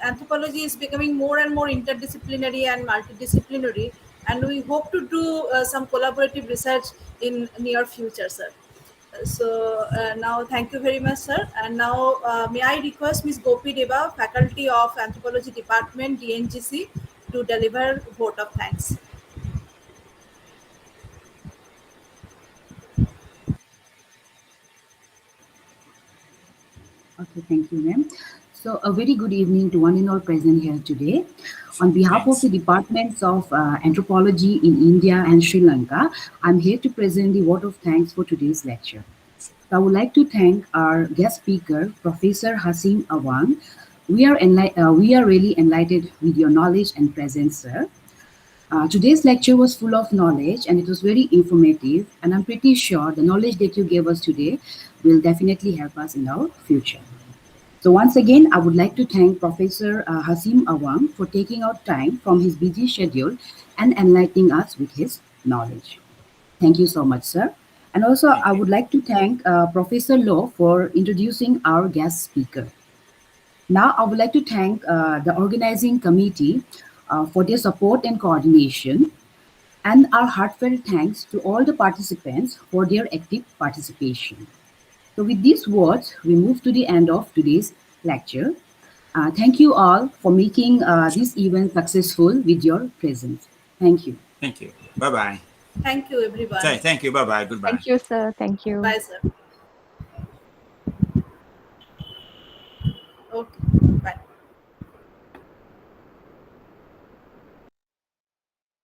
anthropology is becoming more and more interdisciplinary and multidisciplinary, and we hope to do some collaborative research in near future, sir. So now, thank you very much, sir. And now, may I request Ms. Gopi Deva, Faculty of Anthropology Department, DNGC, to deliver vote of thanks. Okay, thank you, ma'am. So, a very good evening to one and all present here today. On behalf of Thanks. the Departments of Anthropology in India and Sri Lanka, I'm here to present the vote of thanks for today's lecture. So I would like to thank our guest speaker, Professor Hashim Awang. We are really enlightened with your knowledge and presence, sir. Today's lecture was full of knowledge and it was very informative, and I'm pretty sure the knowledge that you gave us today will definitely help us in our future. So once again, I would like to thank Professor Hashim Awang for taking out time from his busy schedule and enlightening us with his knowledge. Thank you so much, sir. And also, Thank I you. would like to thank Professor Loh for introducing our guest speaker. Now, I would like to thank the organizing committee for their support and coordination, and our heartfelt thanks to all the participants for their active participation. So with these words, we move to the end of today's lecture. Thank you all for making this event successful with your presence. Thank you. Thank you. Bye-bye. Thank you, everyone. Thank you. Bye-bye. Goodbye. Thank you, sir. Thank you. Bye, sir.